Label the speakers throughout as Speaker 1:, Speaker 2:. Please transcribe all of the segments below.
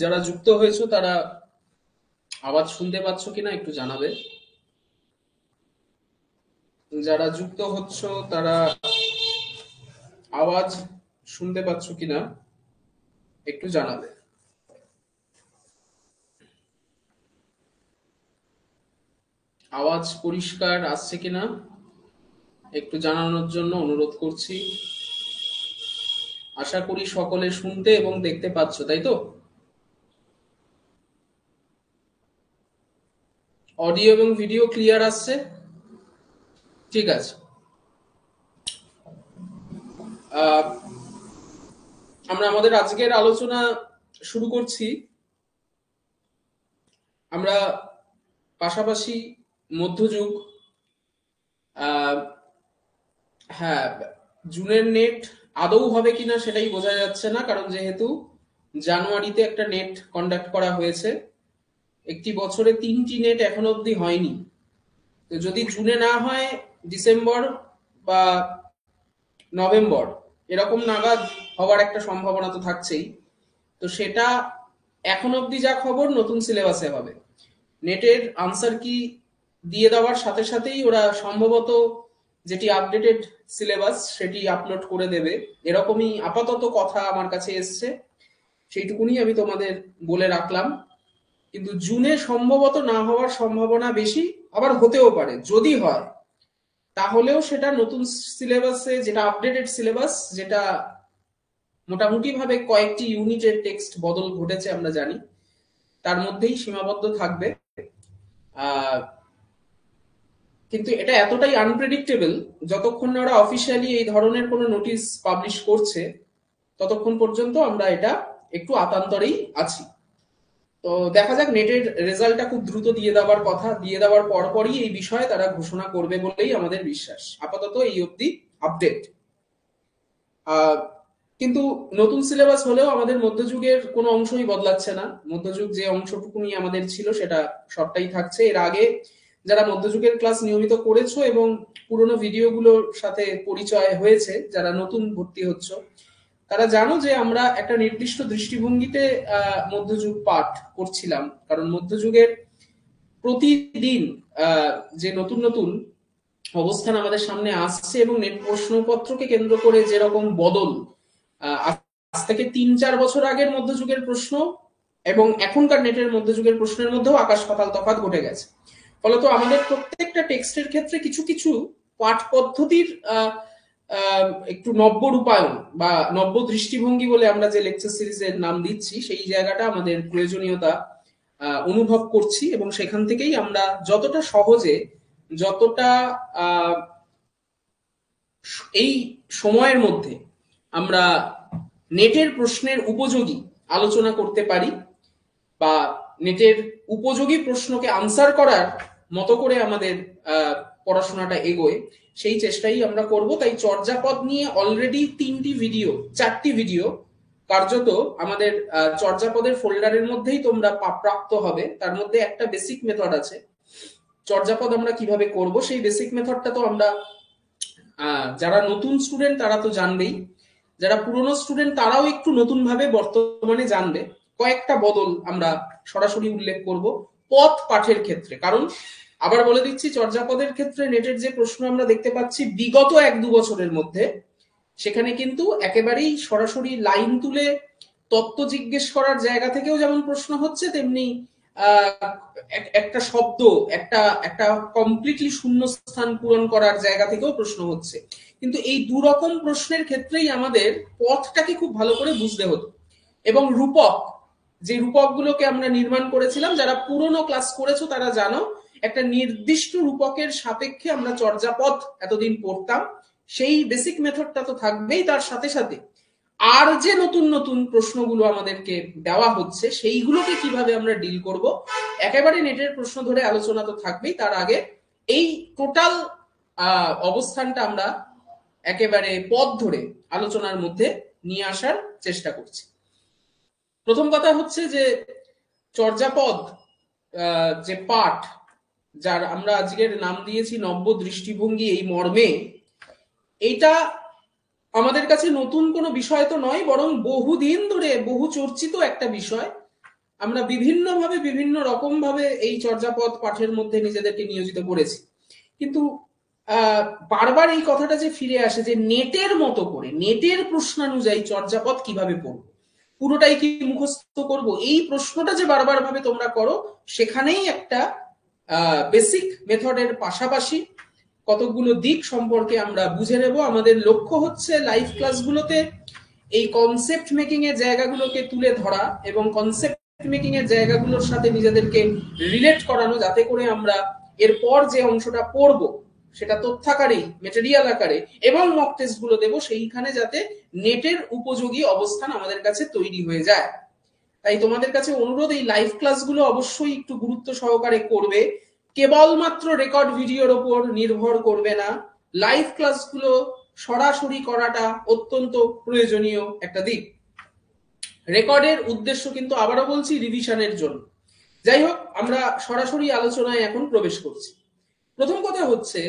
Speaker 1: যারা যুক্ত হয়েছো তারা আওয়াজ শুনতে পাচ্ছ কিনা একটু জানাবে। যারা যুক্ত হচ্ছ তারা আওয়াজ শুনতে পাচ্ছ কিনা একটু জানাবে। আওয়াজ পরিষ্কার আসছে কিনা একটু জানানোর জন্য অনুরোধ করছি। আশা করি সকলে শুনতে এবং দেখতে পাচ্ছ, তাই তো? অডিও এবং ভিডিও ক্লিয়ার আসছে? ঠিক আছে। আমরা আমাদের আজকের আলোচনা শুরু করছি। আমরা পাশাপাশি মধ্যযুগ, হ্যাঁ, জুনের নেট আদৌ হবে কিনা সেটাই বোঝা যাচ্ছে না, কারণ যেহেতু জানুয়ারিতে একটা নেট কন্ডাক্ট করা হয়েছে, একটি বছরে 3টি নেট এখনো অবধি হয়নি। তো যদি জুনে না হয়, ডিসেম্বর বা নভেম্বর এরকম নাগাদ হওয়ার একটা সম্ভাবনা তো থাকছেই। তো সেটা এখন অবধি যা খবর নতুন সিলেবাসে হবে। নেটের আনসার কি দিয়ে দেওয়ার সাথে সাথেই ওরা সম্ভবত যেটি আপডেটেড সিলেবাস সেটি আপলোড করে দেবে, এরকমই আপাতত কথা আমার কাছে এসছে। সেইটুকুনি আমি তোমাদের বলে রাখলাম। কিন্তু জুনে সম্ভবত না হওয়ার সম্ভাবনা বেশি, আবার হতেও পারে। যদি হয় তাহলেও সেটা নতুন সিলেবাসে, যেটা আপডেটেড সিলেবাস, যেটা মোটামুটি ভাবে কয়েকটি ইউনিটের টেক্সট বদল ঘটেছে আমরা জানি, তার মধ্যেই সীমাবদ্ধ থাকবে। কিন্তু এটা এতটাই আনপ্রেডিক্টেবল, যতক্ষণ না ওরা অফিসিয়ালি এই ধরনের কোনো নোটিশ পাবলিশ করছে ততক্ষণ পর্যন্ত আমরা এটা একটু আতান্তরেই আছি। তো দেখা যাক, নেটের রেজাল্টটা খুব দ্রুত দিয়ে দেওয়ার কথা, দিয়ে দেওয়ার পরপরই এই বিষয়ে তারা ঘোষণা করবে বলেই আমাদের বিশ্বাস। আপাতত এই অবধি আপডেট। কিন্তু নতুন সিলেবাস হলেও আমাদের মধ্যযুগের কোনো অংশই বদলাচ্ছে না। মধ্যযুগ যে অংশটুকু নিয়ে আমাদের ছিল সেটা সবটাই থাকছে। এর আগে যারা মধ্যযুগের ক্লাস নিয়মিত করেছো এবং পুরোনো ভিডিওগুলোর সাথে পরিচয় হয়েছে, যারা নতুন ভর্তি হচ্ছ, তারা জানো যে আমরা একটা নির্দিষ্ট দৃষ্টিভঙ্গিতে মধ্যযুগ পাঠ করছিলাম। কারণ মধ্যযুগের প্রতিদিন যে নতুন নতুন অবস্থান আমাদের সামনে আসছে এবং নেট প্রশ্নপত্রকে কেন্দ্র করে যেরকম বদল, আজ থেকে 3-4 বছর আগের মধ্যযুগের প্রশ্ন এবং এখনকার নেটের মধ্যযুগের প্রশ্নের মধ্যেও আকাশ পাতাল তফাৎ ঘটে গেছে। ফলত আমাদের প্রত্যেকটা টেক্সটের ক্ষেত্রে কিছু কিছু পাঠ পদ্ধতির একটু নব্য রূপায়ণ বা নব্য দৃষ্টিভঙ্গি বলে আমরা যে লেকচার সিরিজের নাম দিচ্ছি, সেই জায়গাটা আমাদের প্রয়োজনীয়তা অনুভব করছি। এবং সেখান থেকেই আমরা যতটা সহজে, যতটা এই সময়ের মধ্যে আমরা নেটের প্রশ্নের উপযোগী আলোচনা করতে পারি বা নেটের উপযোগী প্রশ্নকে আনসার করার মতো করে আমাদের পড়াশোনাটা এগোয়, সেই চেষ্টাই আমরা করব। তাই চর্যাপদ নিয়ে অলরেডি 4টি ভিডিও কার্যত আমাদের চর্যাপদের ফোল্ডারের মধ্যেই তোমরা প্রাপ্ত হবে। তার মধ্যে একটা বেসিক মেথড আছে, চর্যাপদ আমরা কিভাবে করব সেই বেসিক মেথডটা তো আমরা, যারা নতুন স্টুডেন্ট তারা তো জানবেই, যারা পুরনো স্টুডেন্ট তারাও একটু নতুন ভাবে বর্তমানে জানবে। কয়েকটা বদল আমরা সরাসরি উল্লেখ করব পথ পাঠের ক্ষেত্রে। কারণ আবার বলে দিচ্ছি, চর্যাপদের ক্ষেত্রে নেটের যে প্রশ্ন আমরা দেখতে পাচ্ছি বিগত 1-2 বছরের মধ্যে, সেখানে কিন্তু একেবারেই সরাসরি লাইন তুলে তত্ত্ব জিজ্ঞেস করার জায়গা থেকেও যেমন প্রশ্ন হচ্ছে, তেমনি একটা শব্দ, একটা একটা কমপ্লিটলি শূন্য স্থান পূরণ করার জায়গা থেকেও প্রশ্ন হচ্ছে। কিন্তু এই দুরকম প্রশ্নের ক্ষেত্রেই আমাদের পথটাকে খুব ভালো করে বুঝতে হতো। এবং রূপক, যে রূপকগুলোকে আমরা নির্মাণ করেছিলাম, যারা পুরনো ক্লাস করেছো তারা জানো, একটা নির্দিষ্ট রূপকের সাপেক্ষে আমরা চর্যাপদ এতদিন পড়তাম। সেই বেসিক মেথডটা তো থাকবেই, তার সাথে সাথে আর যে নতুন নতুন প্রশ্নগুলো আমাদেরকে দেওয়া হচ্ছে সেইগুলোকে কিভাবে আমরা ডিল করব, একেবারে নেটের প্রশ্ন ধরে আলোচনা তো থাকবেই। তার আগে এই টোটাল অবস্থানটা আমরা একেবারে পথ ধরে আলোচনার মধ্যে নিয়ে আসার চেষ্টা করছি। প্রথম কথা হচ্ছে যে চর্যাপদ যে পাঠ, যার আমরা আজকের নাম দিয়েছি নব্য দৃষ্টিভঙ্গি, এই মর্মে এইটা আমাদের কাছে নতুন কোনো বিষয় তো নয়, বরং বহুদিন ধরে বহু চর্চিত একটা বিষয়। আমরা বিভিন্নভাবে বিভিন্ন রকম ভাবে এই চর্যাপদ পাঠের মধ্যে নিজেদেরকে নিয়োজিত করেছি, কিন্তু বারবার এই কথাটা যে ফিরে আসে যে নেটের মতো করে, নেটের প্রশ্নানুযায়ী চর্যাপদ কিভাবে পড়বো, পুরোটাই কি মুখস্থ করব, এই প্রশ্নটা যে বারবার ভাবে তোমরা করো, সেখানেই একটা বেসিক মেথডের পাশাপাশি কতগুলো দিক সম্পর্কে আমরা বুঝে নেব। আমাদের লক্ষ্য হচ্ছে লাইভ ক্লাসগুলোতে এই কনসেপ্ট মেকিং এর জায়গাগুলোকে তুলে ধরা এবং কনসেপ্ট মেকিং এর জায়গাগুলোর সাথে নিজেদেরকে রিলেট করানো, যাতে করে আমরা এরপর যে অংশটা পড়বো সেটা তথ্যাকারে, মেটেরিয়াল আকারে এবং মক টেস্ট গুলো দেবো, সেইখানে যাতে নেটের উপযোগী অবস্থান আমাদের কাছে তৈরি হয়ে যায়। তাই তোমাদের কাছে অনুরোধ, এই লাইভ ক্লাসগুলো অবশ্যই একটু গুরুত্ব সহকারে করবে, কেবলমাত্র রেকর্ড ভিডিওর ওপর নির্ভর করবে না। লাইভ ক্লাসগুলো সরাসরি করাটা অত্যন্ত প্রয়োজনীয় একটা দিক। রেকর্ডের উদ্দেশ্য কিন্তু আবারও বলছি রিভিশনের জন্য। যাই হোক, আমরা সরাসরি আলোচনায় এখন প্রবেশ করছি। প্রথম কথা হচ্ছে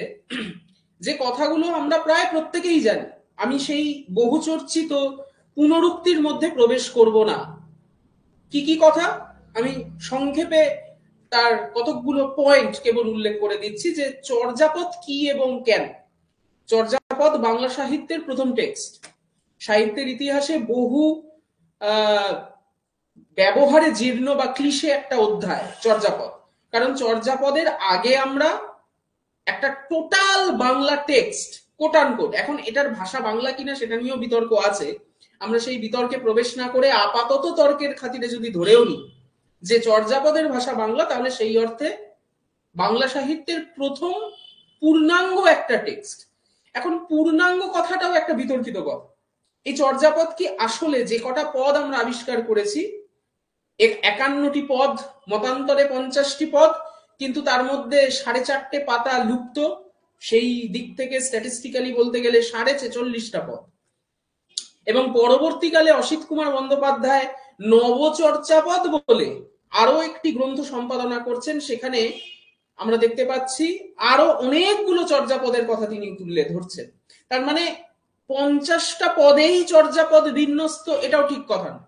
Speaker 1: যে কথাগুলো আমরা প্রায় প্রত্যেকেই জানি, আমি সেই বহুচর্চিত পুনরুক্তির মধ্যে প্রবেশ করব না। কি কি কথা আমি সংক্ষেপে তার কতকগুলো পয়েন্ট কেবল উল্লেখ করে দিচ্ছি, যে চর্যাপদ কি এবং কেন। চর্যাপদ বাংলা সাহিত্যের প্রথম টেক্সট, সাহিত্যের ইতিহাসে বহু ব্যবহারে জীর্ণ বা ক্লিশে একটা অধ্যায় চর্যাপদ। কারণ চর্যাপদের আগে আমরা একটা total Bangla text, coat unquote, এখন এটার ভাষা বাংলা কিনা সেটা নিয়েও বিতর্ক আছে, আমরা সেই বিতর্কে প্রবেশ না করে আপাতত তর্কের খাতিরে যদি ধরেও নিই যে চর্যাপদের ভাষা বাংলা, তাহলে সেই অর্থে বাংলা সাহিত্যের প্রথম পূর্ণাঙ্গ একটা টেক্সট। এখন পূর্ণাঙ্গ কথাটাও একটা বিতর্কিত কথা। এই চর্যাপদ কি আসলে যে কটা পদ আমরা আবিষ্কার করেছি, 51টি পদ, মতান্তরে 50টি পদ, কিন্তু তার মধ্যে 4.5 পাতা লুপ্ত, সেই দিক থেকে স্ট্যাটিস্টিক্যালি বলতে গেলে 46.5টা পদ। এবং পরবর্তীকালে অসিত কুমার বন্দ্যোপাধ্যায় নবচর্যাপদ বলে আরো একটি গ্রন্থ সম্পাদনা করছেন, সেখানে আমরা দেখতে পাচ্ছি আরো অনেকগুলো চর্যাপদের কথা তিনি তুলে ধরছেন। তার মানে 50টা পদেই চর্যাপদ বিন্যস্ত, এটাও ঠিক কথা না।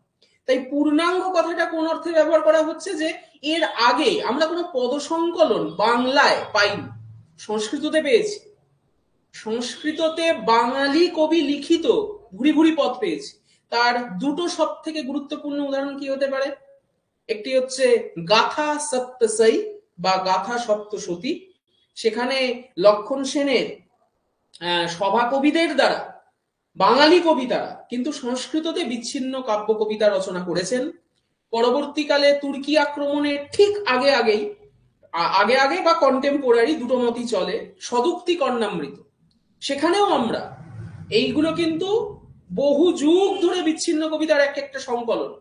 Speaker 1: তাই পূর্ণাঙ্গ কথাটা কোন অর্থে ব্যবহার করা হচ্ছে, যে এর আগে আমরা কোনো পদসংকলন বাংলায় পাইনি, সংস্কৃততে পেয়েছি। সংস্কৃততে বাঙালি কবি লিখিত ভুরি ভুরি পদ পেয়েছি। তার দুটো সব থেকে গুরুত্বপূর্ণ উদাহরণ কি হতে পারে, একটি হচ্ছে গাথা সপ্তশৈ বা গাথা সপ্তশতী, সেখানে লক্ষণ সেনের সভা কবিদের দ্বারা বাঙালি কবিতারা কিন্তু সংস্কৃততে বিচ্ছিন্ন কাব্য কবিতা রচনা করেছেন। পরবর্তীকালে তুর্কি আক্রমণের ঠিক আগে আগে বা কন্টেম্পোরারি, দুটো মতই চলে, সদুক্তি কর্ণামৃত, সেখানেও আমরা এইগুলো কিন্তু বহু যুগ ধরে বিচ্ছিন্ন কবিতার এক একটা সংকলন,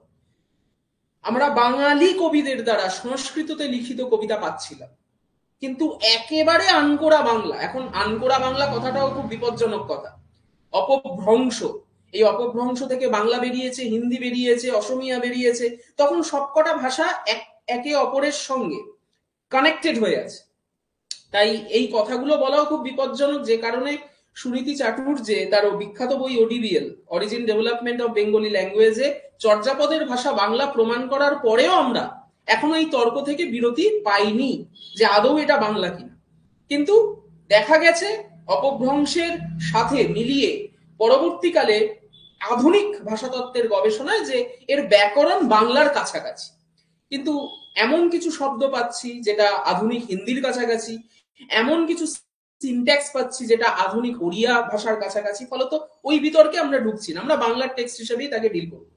Speaker 1: আমরা বাঙালি কবিদের দ্বারা সংস্কৃততে লিখিত কবিতা পাচ্ছিলাম, কিন্তু একেবারে আনকোড়া বাংলা। এখন আনকোড়া বাংলা কথাটাও খুব বিপজ্জনক কথা, অপভ্রংশ। এই অপভ্রংশ থেকে বাংলা বেরিয়েছে, হিন্দি বেরিয়েছে, অসমিয়া বেরিয়েছে, তখন সবকটা ভাষা একে অপরের সঙ্গে কানেক্টেড হয়ে আছে। তাই এই কথাগুলো বলাও খুব বিপজ্জনক, যে কারণে সুনীতি চাটুর্যে তার বিখ্যাত বই ODBL, origin development of Bengali ল্যাঙ্গুয়েজে চর্যাপদের ভাষা বাংলা প্রমাণ করার পরেও আমরা এখনো এই তর্ক থেকে বিরতি পাইনি যে আদৌ এটা বাংলা কিনা। কিন্তু দেখা গেছে অপভ্রংশের সাথে মিলিয়ে পরবর্তীকালে আধুনিক ভাষাতত্ত্বের গবেষণায় যে এর ব্যাকরণ বাংলার কাছাকাছি, কিন্তু এমন কিছু শব্দ পাচ্ছি যেটা আধুনিক হিন্দির কাছাকাছি, এমন কিছু সিনট্যাক্স পাচ্ছি যেটা আধুনিক ওড়িয়া ভাষার কাছাকাছি। ফলত ওই বিতর্কে আমরা ঢুকছি না, আমরা বাংলার টেক্সট হিসেবেই তাকে ডিল করব।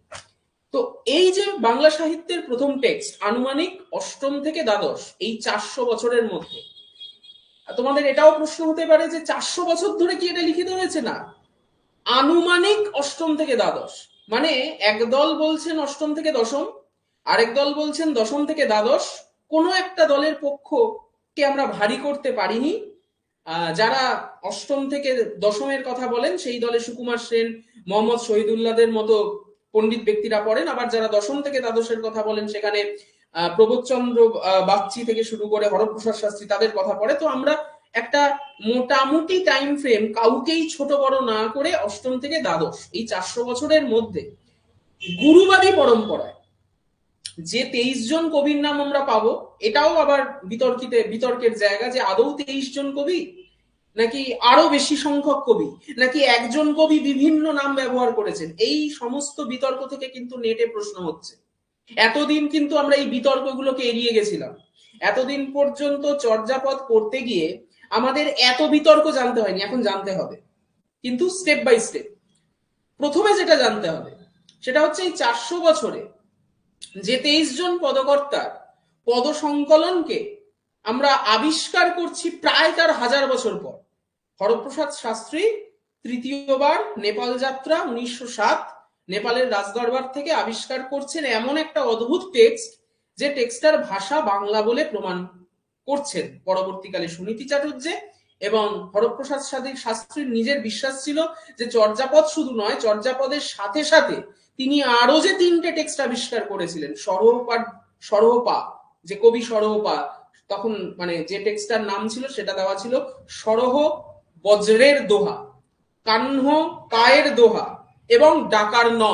Speaker 1: তো এই যে বাংলা সাহিত্যের প্রথম টেক্সট আনুমানিক 8ম থেকে দ্বাদশ, এই 400 বছরের মধ্যে, তোমাদের এটাও প্রশ্ন হতে পারে যে 400 বছর ধরে কি এটা লিখিত হয়েছে? না, আনুমানিক 8ম থেকে দ্বাদশ, মানে একদল বলছেন 8ম থেকে দশম, আরেক দল বলছেন 10ম থেকে দ্বাদশ। কোনো একটা দলের পক্ষকে আমরা ভারী করতে পারিনি। যারা 8ম থেকে দশমের কথা বলেন সেই দলে সুকুমার সেন, মোহাম্মদ শহীদুল্লাহদের মতো পণ্ডিত ব্যক্তিরা পড়েন, আবার যারা 10ম থেকে দ্বাদশের কথা বলেন সেখানে প্রবোধচন্দ্র বাগচি থেকে শুরু করে হরপ্রসাদ শাস্ত্রী, তাদের কথা পড়ে। তো আমরা একটা মোটামুটি টাইম ফ্রেম, কাউকেই ছোট বড় না করে অষ্টম থেকে দ্বাদশ এই 400 বছরের মধ্যে গুরুবাদী পরম্পরায় যে 23 জন কবির নাম আমরা পাবো, এটাও আবার বিতর্কের জায়গা যে আদৌ 23 জন কবি, নাকি আরো বেশি সংখ্যক কবি, নাকি একজন কবি বিভিন্ন নাম ব্যবহার করেছেন। এই সমস্ত বিতর্ক থেকে কিন্তু নেটে প্রশ্ন হচ্ছে। এতদিন কিন্তু আমরা এই বিতর্কগুলোকে এড়িয়ে গেছিলাম। এতদিন পর্যন্ত চর্যাপদ পড়তে গিয়ে আমাদের এত বিতর্ক জানতে হয়নি, এখন জানতে হবে, কিন্তু স্টেপ বাই স্টেপ। প্রথমে যেটা জানতে হবে সেটা হচ্ছে এই 400 বছরে যে 23 জন পদকর্তার পদ সংকলনকে আমরা আবিষ্কার করছি প্রায় তার 1000 বছর পর। হরপ্রসাদ শাস্ত্রী তৃতীয়বার নেপাল যাত্রা 1907 নেপালের রাজদরবার থেকে আবিষ্কার করছেন এমন একটা অদ্ভুত টেক্সট, যে টেক্সটার ভাষা বাংলা বলে প্রমাণ করছেন পরবর্তীকালে সুনীতি চাটুর্যে। এবং হরপ্রসাদ শাস্ত্রীর নিজের বিশ্বাস ছিল যে চর্যাপদ শুধু নয়, চর্যাপদের সাথে সাথে তিনি আরো যে 3টে টেক্সট আবিষ্কার করেছিলেন, সরহপা, যে কবি সরহপা, তখন মানে যে টেক্সটার নাম ছিল সেটা দেওয়া ছিল সরহ বজ্রের দোহা, কাহ্ন কায়ের দোহা এবং ডাকার ন,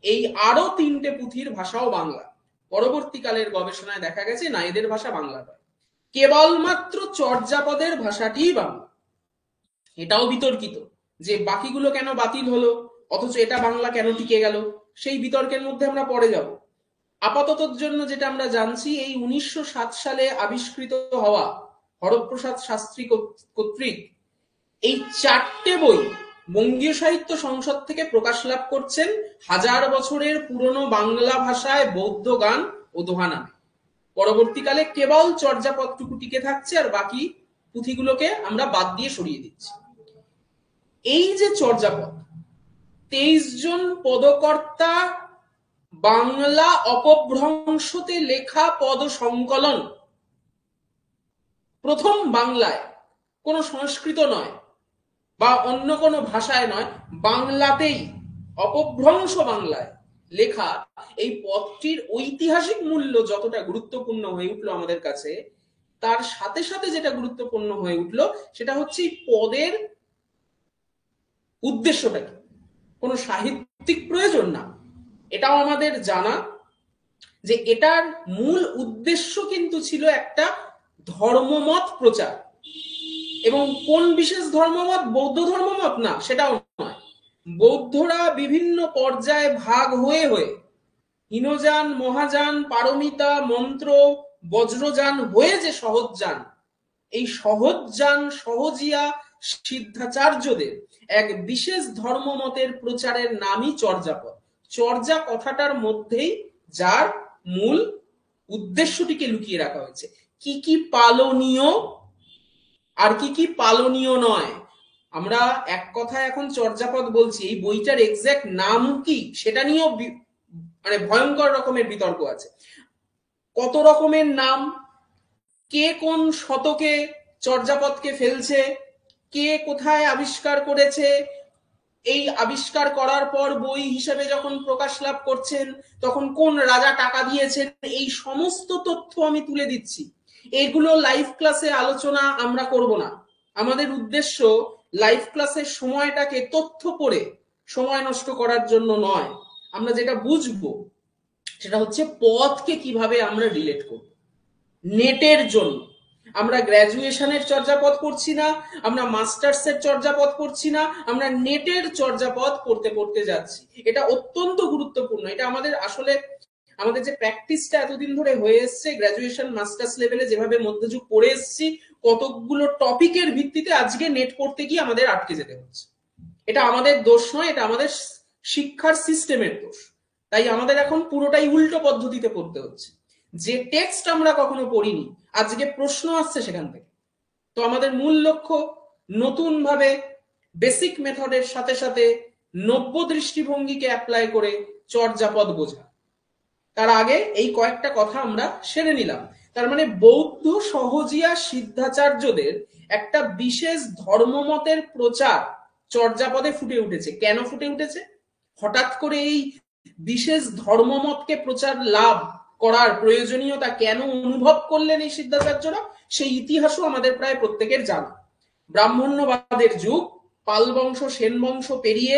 Speaker 1: এই আরো 3টে পুঁথির ভাষাও বাংলা। পরবর্তীকালের গবেষণায় দেখা গেছে না, এদের ভাষা বাংলা নয়, কেবলমাত্র চর্যাপদের ভাষাটিই বাংলা। এটাও বিতর্কিত যে বাকিগুলো কেন বাতিল হলো অথচ এটা বাংলা কেন টিকে গেল, সেই বিতর্কের মধ্যে আমরা পড়ে যাব। আপাততর জন্য যেটা আমরা জানছি, এই 1907 সালে আবিষ্কৃত হওয়া হরপ্রসাদ শাস্ত্রী কর্তৃক এই 4টে বই বঙ্গীয় সাহিত্য সংসদ থেকে প্রকাশ লাভ করছেন 1000 বছরের পুরনো বাংলা ভাষায় বৌদ্ধ গান ও দোহা নামে। পরবর্তীকালে কেবল চর্যাপদটুকু টিকে থাকছে, আর বাকি পুঁথিগুলোকে আমরা বাদ দিয়ে সরিয়ে দিচ্ছি। এই যে চর্যাপদ, 23 জন পদকর্তা বাংলা অপভ্রংশতে লেখা পদ সংকলন, প্রথম বাংলায়, কোনো সংস্কৃত নয় বা অন্য কোনো ভাষায় নয়, বাংলাতেই অপভ্রংশ বাংলায় লেখা এই পদটির ঐতিহাসিক মূল্য যতটা গুরুত্বপূর্ণ হয়ে উঠলো আমাদের কাছে, তার সাথে সাথে যেটা গুরুত্বপূর্ণ হয়ে উঠলো সেটা হচ্ছে এই পদের উদ্দেশ্যটা কি, কোনো সাহিত্যিক প্রয়োজন না। এটাও আমাদের জানা যে এটার মূল উদ্দেশ্য কিন্তু ছিল একটা ধর্মমত প্রচার, এবং কোন বিশেষ ধর্মমত, বৌদ্ধ ধর্মমত না সেটাও নয়। বৌদ্ধরা বিভিন্ন পর্যায়ে ভাগ হয়ে হয়ে হীনযান, মহাযান, পারমিতা, মন্ত্র, বজ্রযান হয়ে যে সহজযান, এই সহজযান সহজিয়া সিদ্ধাচার্যদের এক বিশেষ ধর্মমতের প্রচারের নামই চর্যাপদ। চর্যা কথাটার মধ্যেই যার মূল উদ্দেশ্যটিকে লুকিয়ে রাখা হয়েছে, কি কি পালনীয় আর কি কি পালনীয় নয়। আমরা এক কথায় এখন চর্যাপদ বলছি, এই বইটার এক্সাক্ট নাম কি সেটা নিয়েও মানে ভয়ঙ্কর রকমের বিতর্ক আছে। কত রকমের নাম, কে কোন শতকে চর্যাপদকে ফেলছে, কে কোথায় আবিষ্কার করেছে, এই আবিষ্কার করার পর বই হিসেবে যখন প্রকাশ লাভ করছেন তখন কোন রাজা টাকা দিয়েছেন, এই সমস্ত তথ্য আমি তুলে দিচ্ছি। এগুলো লাইভ ক্লাসে আলোচনা আমরা করব না। আমাদের উদ্দেশ্য লাইভ ক্লাসের সময়টাকে তথ্য পড়ে সময় নষ্ট করার জন্য নয়। আমরা যেটা বুঝবো সেটা হচ্ছে পথকে কিভাবে আমরা রিলেট করব। নেটের জন্য আমরা গ্র্যাজুয়েশনের চর্যাপদ পড়ছি না, আমরা মাস্টার্সের চর্যাপদ পড়ছি না, আমরা নেটের চর্যাপদ পড়তে পড়তে যাচ্ছি। এটা অত্যন্ত গুরুত্বপূর্ণ। এটা আমাদের আসলে আমাদের যে প্র্যাকটিসটা এতদিন ধরে হয়ে এসছে গ্র্যাজুয়েশন মাস্টার্স লেভেলে, যেভাবে মধ্যযুগ পড়ে এসছি কতগুলো টপিকের ভিত্তিতে, আজকে নেট পড়তে গিয়ে আমাদের আটকে যেতে হচ্ছে। এটা আমাদের দোষ নয়, এটা আমাদের শিক্ষার সিস্টেমের দোষ। তাই আমাদের এখন পুরোটাই উল্টো পদ্ধতিতে পড়তে হচ্ছে। যে টেক্সট আমরা কখনো পড়িনি, আজকে প্রশ্ন আসছে সেখান থেকে। তো আমাদের মূল লক্ষ্য নতুন ভাবে বেসিক মেথডের সাথে সাথে নব্য দৃষ্টিভঙ্গিকে অ্যাপ্লাই করে চর্যাপদ বোঝা। তার আগে এই কয়েকটা কথা আমরা সেরে নিলাম। তার মানে বৌদ্ধ সহজিয়া সিদ্ধাচার্যদের একটা বিশেষ ধর্মমতের প্রচার চর্যাপদে ফুটে উঠেছে। কেন ফুটে উঠেছে? হঠাৎ করে এই বিশেষ ধর্মমতকে প্রচার লাভ করার প্রয়োজনীয়তা কেন অনুভব করলেন এই সিদ্ধাচার্যরা? সেই ইতিহাসও আমাদের প্রায় প্রত্যেকের জানা। ব্রাহ্মণ্যবাদের যুগ, পাল বংশ সেন বংশ পেরিয়ে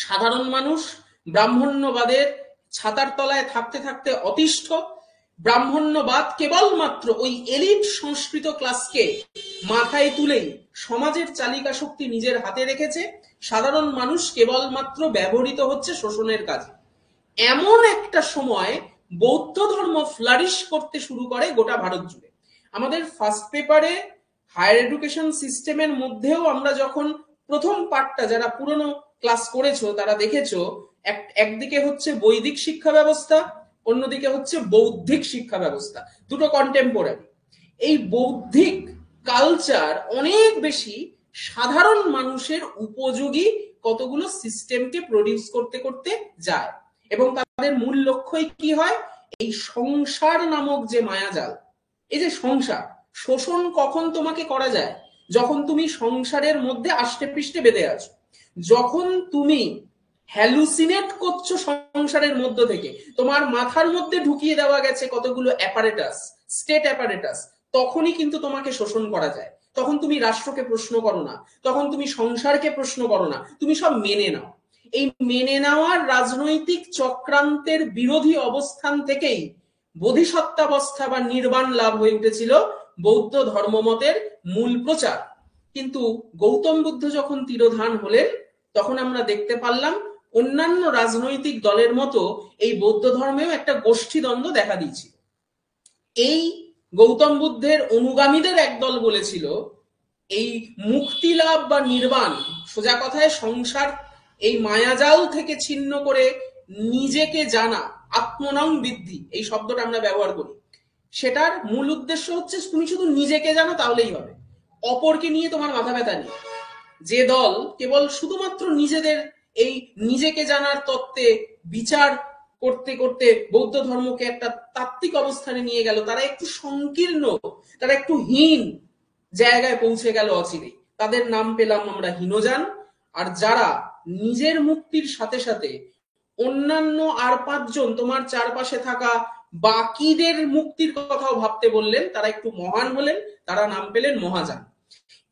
Speaker 1: সাধারণ মানুষ ব্রাহ্মণ্যবাদের ছাতার তলায় থাকতে থাকতে অতিষ্ঠ। ব্রাহ্মণ্যবাদ কেবলমাত্র ওই এলিট সংস্কৃত ক্লাসকে মাথায় তুলেই সমাজের চালিকা শক্তি নিজের হাতে রেখেছে, সাধারণ মানুষ কেবলমাত্র ব্যবহৃত হচ্ছে শোষণের কাজে। এমন একটা সময় বৌদ্ধ ধর্ম ফ্লারিশ করতে শুরু করে গোটা ভারত জুড়ে। আমাদের ফার্স্ট পেপারে হায়ার এডুকেশন সিস্টেমের মধ্যেও আমরা যখন প্রথম পার্টটা, যারা পুরনো ক্লাস করেছো তারা দেখেছো, একদিকে হচ্ছে বৈদিক শিক্ষা ব্যবস্থা, অন্যদিকে হচ্ছে বৌদ্ধিক শিক্ষা ব্যবস্থা, দুটো কন্টেম্পোরারি। এই বৌদ্ধিক কালচার অনেক বেশি সাধারণ মানুষের উপযোগী কতগুলো সিস্টেমকে প্রডিউস করতে করতে যায়, এবং তাদের মূল লক্ষ্যই কি হয়? এই সংসার নামক যে মায়াজাল, এই যে সংসার, শোষণ কখন তোমাকে করা যায়? যখন তুমি সংসারের মধ্যে আষ্টে পৃষ্ঠে বেঁধে আছো, যখন তুমি হ্যালুসিনেট করছো সংসারের মধ্য থেকে, তোমার মাথার মধ্যে ঢুকিয়ে দেওয়া গেছে কতগুলো অ্যাপারেটাস, স্টেট অ্যাপারেটাস, তখনই কিন্তু তোমাকে শোষণ করা যায়। তখন তুমি রাষ্ট্রকে প্রশ্ন করো না, তখন তুমি সংসারকে প্রশ্ন করো না, তুমি সব মেনে নাও। এই মেনে নেওয়ার রাজনৈতিক চক্রান্তের বিরোধী অবস্থান থেকেই বোধিসত্ত্বাবস্থা বা নির্বাণ লাভ হয়ে উঠেছিল বৌদ্ধ ধর্মমতের মূল প্রচার। কিন্তু গৌতম বুদ্ধ যখন তিরোধান হলেন, তখন আমরা দেখতে পারলাম অন্যান্য রাজনৈতিক দলের মতো এই বৌদ্ধ ধর্মেও একটা গোষ্ঠীদ্বন্দ্ব দেখা দিয়েছিল। এই গৌতম বুদ্ধের অনুগামীদের একদল বলেছিল এই মুক্তি লাভ বা নির্বাণ, সোজা কথায় সংসার, এই মায়াজাল থেকে ছিন্ন করে নিজেকে জানা, আত্মনং বৃদ্ধি, এই শব্দটা আমরা ব্যবহার করি, সেটার মূল উদ্দেশ্য হচ্ছে তুমি শুধু নিজেকে জানো তাহলেই হবে, অপরকে নিয়ে তোমার মাথা ব্যথা নেই। যে দল কেবল শুধুমাত্র নিজেদের এই নিজেকে জানার তত্ত্বে বিচার করতে করতে বৌদ্ধ ধর্মকে একটা তাত্ত্বিক অবস্থানে নিয়ে গেল, তারা একটু সংকীর্ণ, তারা একটু হীন জায়গায় পৌঁছে গেল অচিরেই। তাদের নাম পেলাম আমরা হীনযান। আর যারা নিজের মুক্তির সাথে সাথে অন্যান্য আর পাঁচজন তোমার চারপাশে থাকা বাকিদের মুক্তির কথাও ভাবতে বললেন, তারা একটু মহান হলেন, তারা নাম পেলেন মহাযান।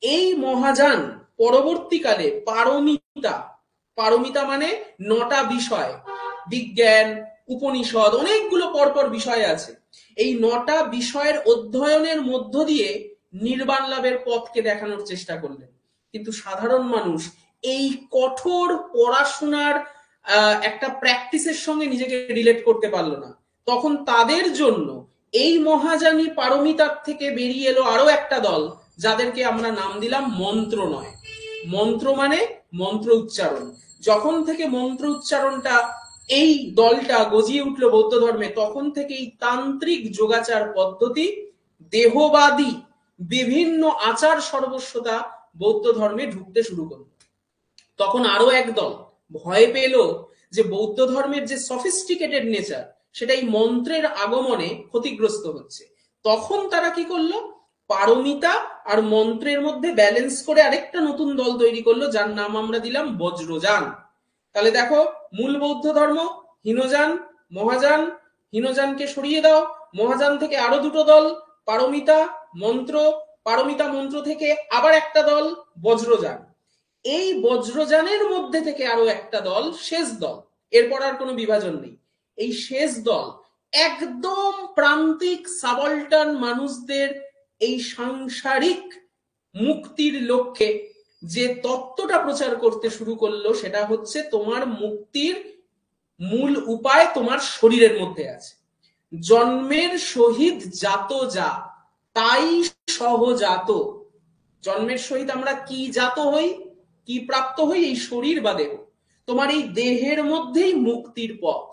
Speaker 1: এই মহাযান পরবর্তীকালে পারমিতা, পারমিতা মানে 9টা বিষয়, বিজ্ঞান, উপনিষদ, অনেকগুলো পরপর বিষয় আছে, এই 9টা বিষয়ের অধ্যয়নের মধ্য দিয়ে নির্বাণ লাভের পথকে দেখানোর চেষ্টা করলেন। কিন্তু সাধারণ মানুষ এই কঠোর পড়াশোনার একটা প্র্যাকটিসের সঙ্গে নিজেকে রিলেট করতে পারলো না। তখন তাদের জন্য এই মহাযানী পারমিতার থেকে বেরিয়ে এলো আরো একটা দল, যাদেরকে আমরা নাম দিলাম মন্ত্র নয়। মন্ত্র মানে মন্ত্র উচ্চারণ। যখন থেকে মন্ত্র উচ্চারণটা এই দলটা গজিয়ে উঠলো বৌদ্ধ ধর্মে, তখন থেকে এই তান্ত্রিক যোগাচার পদ্ধতি, দেহবাদী বিভিন্ন আচার সর্বস্বতা বৌদ্ধ ধর্মে ঢুকতে শুরু করলো। তখন আরো এক দল ভয় পেল যে বৌদ্ধ ধর্মের যে সফিস্টিকেটেড নেচার, সেটা এই মন্ত্রের আগমনে ক্ষতিগ্রস্ত হচ্ছে। তখন তারা কি করলো? পারমিতা আর মন্ত্রের মধ্যে ব্যালেন্স করে আরেকটা নতুন দল তৈরি করলো, যার নাম আমরা দিলাম বজ্রযান। তাহলে দেখো, মূল বৌদ্ধ ধর্ম হীনযান, মহাযান। হীনযানকে সরিয়ে দাও, মহাযান থেকে আরো দুটো দল, পারমিতা, মন্ত্র। পারমিতা মন্ত্র থেকে আবার একটা দল বজ্রযান। এই বজ্রযানের মধ্যে থেকে আরো একটা দল, শেষ দল, এরপর আর কোনো বিভাজন নেই। এই শেষ দল একদম প্রান্তিক সাবল্টান মানুষদের এই সাংসারিক মুক্তির লক্ষ্যে যে তত্ত্বটা প্রচার করতে শুরু করলো, সেটা হচ্ছে তোমার মুক্তির মূল উপায় তোমার শরীরের মধ্যে আছে। জন্মের সহিত জাত যা, তাই সহজাত। জন্মের সহিত আমরা কি জাত হই, কি প্রাপ্ত হই? এই শরীর বা দেহ। তোমার এই দেহের মধ্যেই মুক্তির পথ।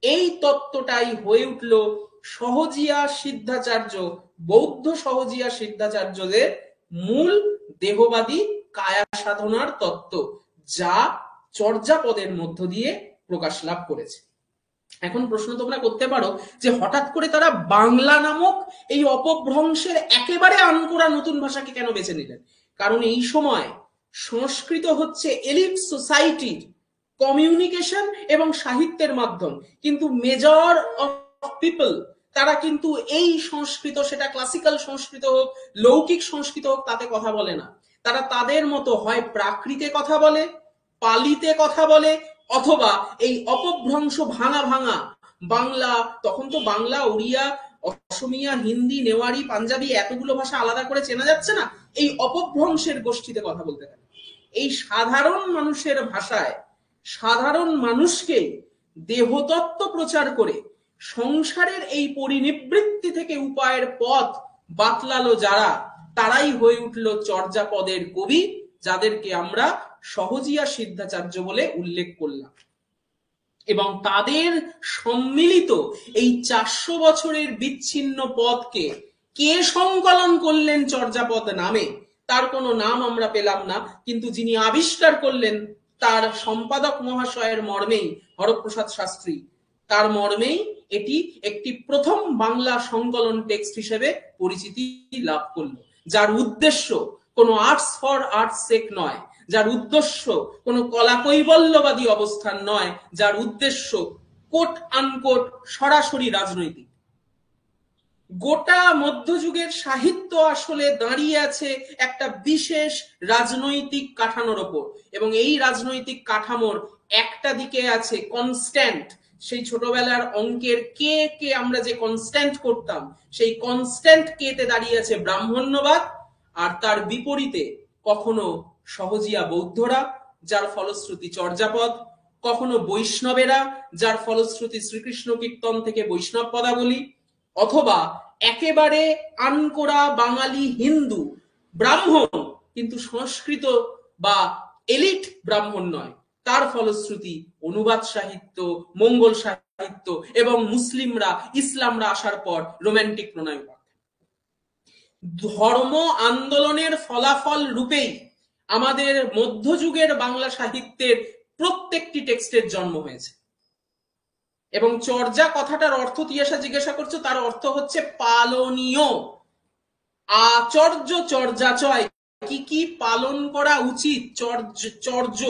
Speaker 1: এই তত্ত্বটাই হয়ে উঠল সহজিয়া সিদ্ধাচার্য, বৌদ্ধ সহজিয়া সিদ্ধাচার্যদের মূল দেহবাদী কায়া সাধনার তত্ত্ব, যা চর্যাপদের মধ্য দিয়ে প্রকাশ লাভ করেছে। এখন প্রশ্ন তোমরা করতে পারো যে হঠাৎ করে তারা বাংলা নামক এই অপভ্রংশের একেবারে আনকোড়া নতুন ভাষাকে কেন বেছে নিলেন? কারণ এই সময় সংস্কৃত হচ্ছে এলিট সোসাইটির কমিউনিকেশন এবং সাহিত্যের মাধ্যম, কিন্তু মেজর অফ পিপল, তারা কিন্তু এই সংস্কৃত, সেটা ক্লাসিক্যাল সংস্কৃত হোক, লৌকিক সংস্কৃত হোক, তাতে কথা বলে না। তারা তাদের মতো হয় প্রাকৃতে কথা বলে, পালিতে কথা বলে, অথবা এই অপভ্রংশ ভাঙা ভাঙা বাংলা, তখন তো বাংলা, ওড়িয়া, অসমিয়া, হিন্দি, নেওয়ারি, পাঞ্জাবি এতগুলো ভাষা আলাদা করে চেনা যাচ্ছে না, এই অপভ্রংশের গোষ্ঠীতে কথা বলতে থাকে। এই সাধারণ মানুষের ভাষায় সাধারণ মানুষকে দেহতত্ত্ব প্রচার করে সংসারের এই পরিনিবৃত্তি থেকে উপায়ের পথ বাতলালো যারা, তারাই হয়ে উঠল চর্যাপদের কবি, যাদেরকে আমরা সহজিয়া সিদ্ধাচার্য বলে উল্লেখ করলাম। এবং তাদের সম্মিলিত এই 400 বছরের বিচ্ছিন্ন পদকে কে সংকলন করলেন চর্যাপদ নামে, তার কোনো নাম আমরা পেলাম না, কিন্তু যিনি আবিষ্কার করলেন তার সম্পাদক মহাশয়ের মর্মেই, হরপ্রসাদ শাস্ত্রী, তার মর্মেই এটি একটি প্রথম বাংলা সংকলন টেক্সট হিসেবে পরিচিতি লাভ করল, যার উদ্দেশ্য কোনো আর্টস ফর আর্টস সেক নয়, যার উদ্দেশ্য কোনো কলা কৈবল্যবাদী অবস্থান নয়, যার উদ্দেশ্য কোট আনকোট সরাসরি রাজনৈতিক। গোটা মধ্যযুগের সাহিত্য আসলে দাঁড়িয়ে আছে একটা বিশেষ রাজনৈতিক কাঠামোর ওপর, এবং এই রাজনৈতিক কাঠামোর একটা দিকে আছে কনস্ট্যান্ট, সেই ছোটবেলার অঙ্কের কে কে আমরা যে কনস্ট্যান্ট করতাম, সেই কনস্ট্যান্ট কে তে দাঁড়িয়ে আছে ব্রাহ্মণ্যবাদ, আর তার বিপরীতে কখনো সহজিয়া বৌদ্ধরা, যার ফলশ্রুতি চর্যাপদ, কখনো বৈষ্ণবেরা, যার ফলশ্রুতি শ্রীকৃষ্ণ কীর্তন থেকে বৈষ্ণব পদাবলী, অথবা একেবারে আনকোড়া বাঙালি হিন্দু ব্রাহ্মণ, কিন্তু সংস্কৃত বা এলিট ব্রাহ্মণ নয়, তার ফলশ্রুতি অনুবাদ সাহিত্য, মঙ্গল সাহিত্য, এবং মুসলিমরা, ইসলামরা আসার পর রোম্যান্টিক প্রণয়। ধর্ম আন্দোলনের ফলাফল রূপেই আমাদের মধ্যযুগের বাংলা সাহিত্যের প্রত্যেকটি টেক্সটের জন্ম হয়েছে। এবং চর্যা কথাটার অর্থ তিয়াসা জিজ্ঞাসা করছো, তার অর্থ হচ্ছে পালনীয়। আচর্য চর্যাচয়, কি কি পালন করা উচিত, চর্য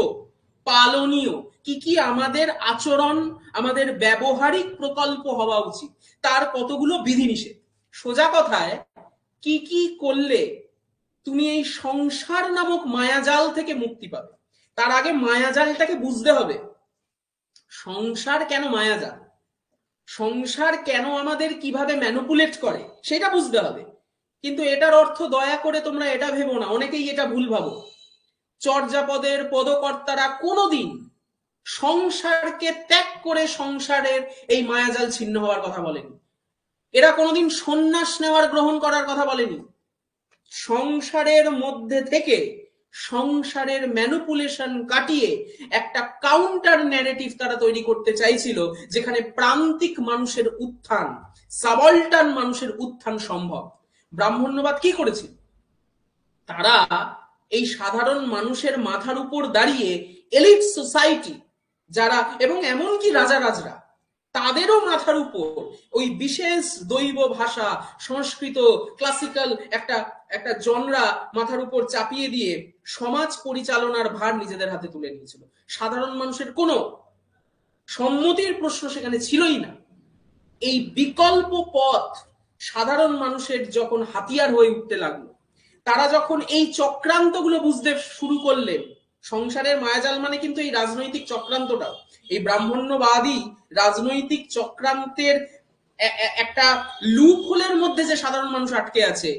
Speaker 1: পালনীয়, কি কি আমাদের আচরণ, আমাদের ব্যবহারিক প্রকল্প হওয়া উচিত, তার কতগুলো বিধিনিষেধ। সোজা কথায় কি কি করলে তুমি এই সংসার নামক মায়াজাল থেকে মুক্তি পাবে। তার আগে মায়াজালটাকে বুঝতে হবে। সংসার কেন মায়াজাল, সংসার কেন আমাদের কিভাবে ম্যানিপুলেট করে, সেটা বুঝতে হবে। কিন্তু এটার অর্থ দয়া করে তোমরা এটা ভেবো না, অনেকেই এটা ভুল ভাবো, চর্যাপদের পদকর্তারা কোনোদিন সংসারকে ত্যাগ করে সংসারের এই মায়াজাল ছিন্ন হওয়ার কথা বলেনি। এরা কোনোদিন সন্ন্যাস নেওয়ার, গ্রহণ করার কথা বলেনি। সংসারের মধ্যে থেকে সংসারের ম্যানিপুলেশন কাটিয়ে একটা কাউন্টার ন্যারেটিভ তারা তৈরি করতে চাইছিল, যেখানে প্রান্তিক মানুষের উত্থান, সাবল্টান মানুষের উত্থান সম্ভব। ব্রাহ্মণ্যবাদ কি করেছিল, তারা এই সাধারণ মানুষের মাথার উপর দাঁড়িয়ে এলিট সোসাইটি যারা, এবং এমনকি রাজারাজরা, তাদেরও মাথার উপর ওই বিশেষ দৈব ভাষা, সংস্কৃত, ক্লাসিক্যাল একটা একটা জনরা মাথার উপর চাপিয়ে দিয়ে সমাজ পরিচালনার ভার নিজেদের হাতে তুলে নিয়েছিল। সাধারণ মানুষের কোনো সম্মতির প্রশ্ন সেখানে ছিলই না। এই বিকল্প পথ সাধারণ মানুষের যখন হাতিয়ার হয়ে উঠতে লাগলো, তারা যখন এই চক্রান্তগুলো বুঝতে শুরু করলেন, সংসারের মায়াজাল মানে কিন্তু এই রাজনৈতিক চক্রান্তটা, এই ব্রাহ্মণ্যবাদী রাজনৈতিক চক্রান্তের একটা লুপ হোলের মধ্যে যে সাধারণ মানুষ আটকে আছে,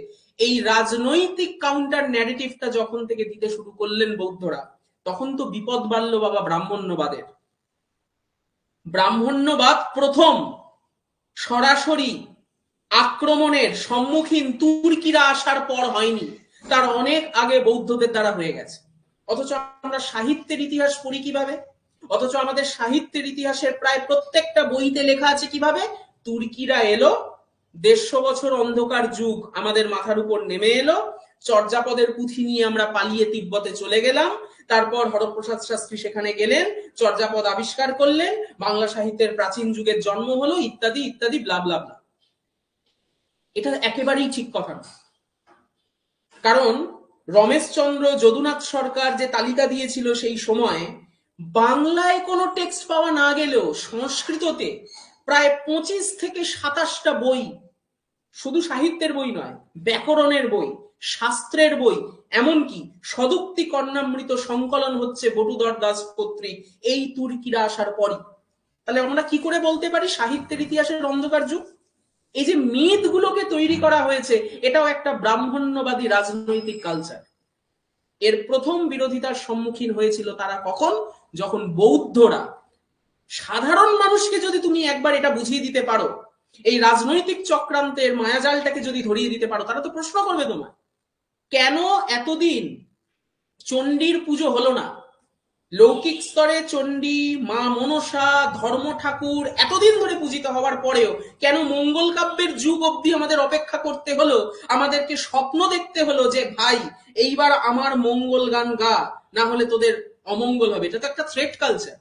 Speaker 1: এই রাজনৈতিক কাউন্টার ন্যারেটিভটা যখন থেকে দিতে শুরু করলেন বৌদ্ধরা, তখন তো বিপদ বাড়ল বাবা ব্রাহ্মণ্যবাদের। ব্রাহ্মণ্যবাদ প্রথম সরাসরি আক্রমণের সম্মুখীন তুর্কিরা আসার পর হয়নি, তার অনেক আগে বৌদ্ধদের দ্বারা হয়ে গেছে। অথচ আমরা সাহিত্যের ইতিহাস পড়ি কিভাবে, অথচ আমাদের সাহিত্যের ইতিহাসের প্রায় প্রত্যেকটা বইতে লেখা আছে কিভাবে তুর্কিরা এলো, 150 বছর অন্ধকার যুগ আমাদের মাথার উপর নেমে এলো, চর্যাপদের পুঁথি নিয়ে আমরা পালিয়ে তিব্বতে চলে গেলাম, তারপর হরপ্রসাদ শাস্ত্রী সেখানে গেলেন, চর্যাপদ আবিষ্কার করলেন, বাংলা সাহিত্যের প্রাচীন যুগের জন্ম হলো, ইত্যাদি ইত্যাদি, ব্লা ব্লা ব্লা। এটা একেবারেই ঠিক কথা না। কারণ রমেশচন্দ্র যদুনাথ সরকার যে তালিকা দিয়েছিল সেই সময়, বাংলায় কোনো টেক্সট পাওয়া না গেলেও সংস্কৃততে প্রায় 25 থেকে 27টা বই, শুধু সাহিত্যের বই নয়, ব্যাকরণের বই, শাস্ত্রের বই, এমনকি সদুক্তি কর্ণামৃত সংকলন হচ্ছে বটুধর দাস কর্তৃক এই তুর্কিরা আসার পরই। তাহলে আমরা কি করে বলতে পারি সাহিত্যের ইতিহাসের অন্ধকার যুগ? এই যে মিথ গুলোকে তৈরি করা হয়েছে, এটাও একটা ব্রাহ্মণ্যবাদী রাজনৈতিক কালচার। এর প্রথম বিরোধিতার সম্মুখীন হয়েছিল তারা কখন? যখন বৌদ্ধরা, সাধারণ মানুষকে যদি তুমি একবার এটা বুঝিয়ে দিতে পারো, এই রাজনৈতিক চক্রান্তের মায়াজালটাকে যদি ধরিয়ে দিতে পারো, তারা তো প্রশ্ন করবে তোমার, কেন এতদিন চণ্ডীর পুজো হলো না? লৌকিক স্তরে চণ্ডী, মা মনসা, ধর্ম ঠাকুর এতদিন ধরে পূজিত হওয়ার পরেও কেন মঙ্গল কাব্যের যুগ অবধি আমাদের অপেক্ষা করতে হলো? আমাদেরকে স্বপ্ন দেখতে হলো যে ভাই এইবার আমার মঙ্গল গান গা, না হলে তোদের অমঙ্গল হবে। এটা তো একটা থ্রেট কালচার।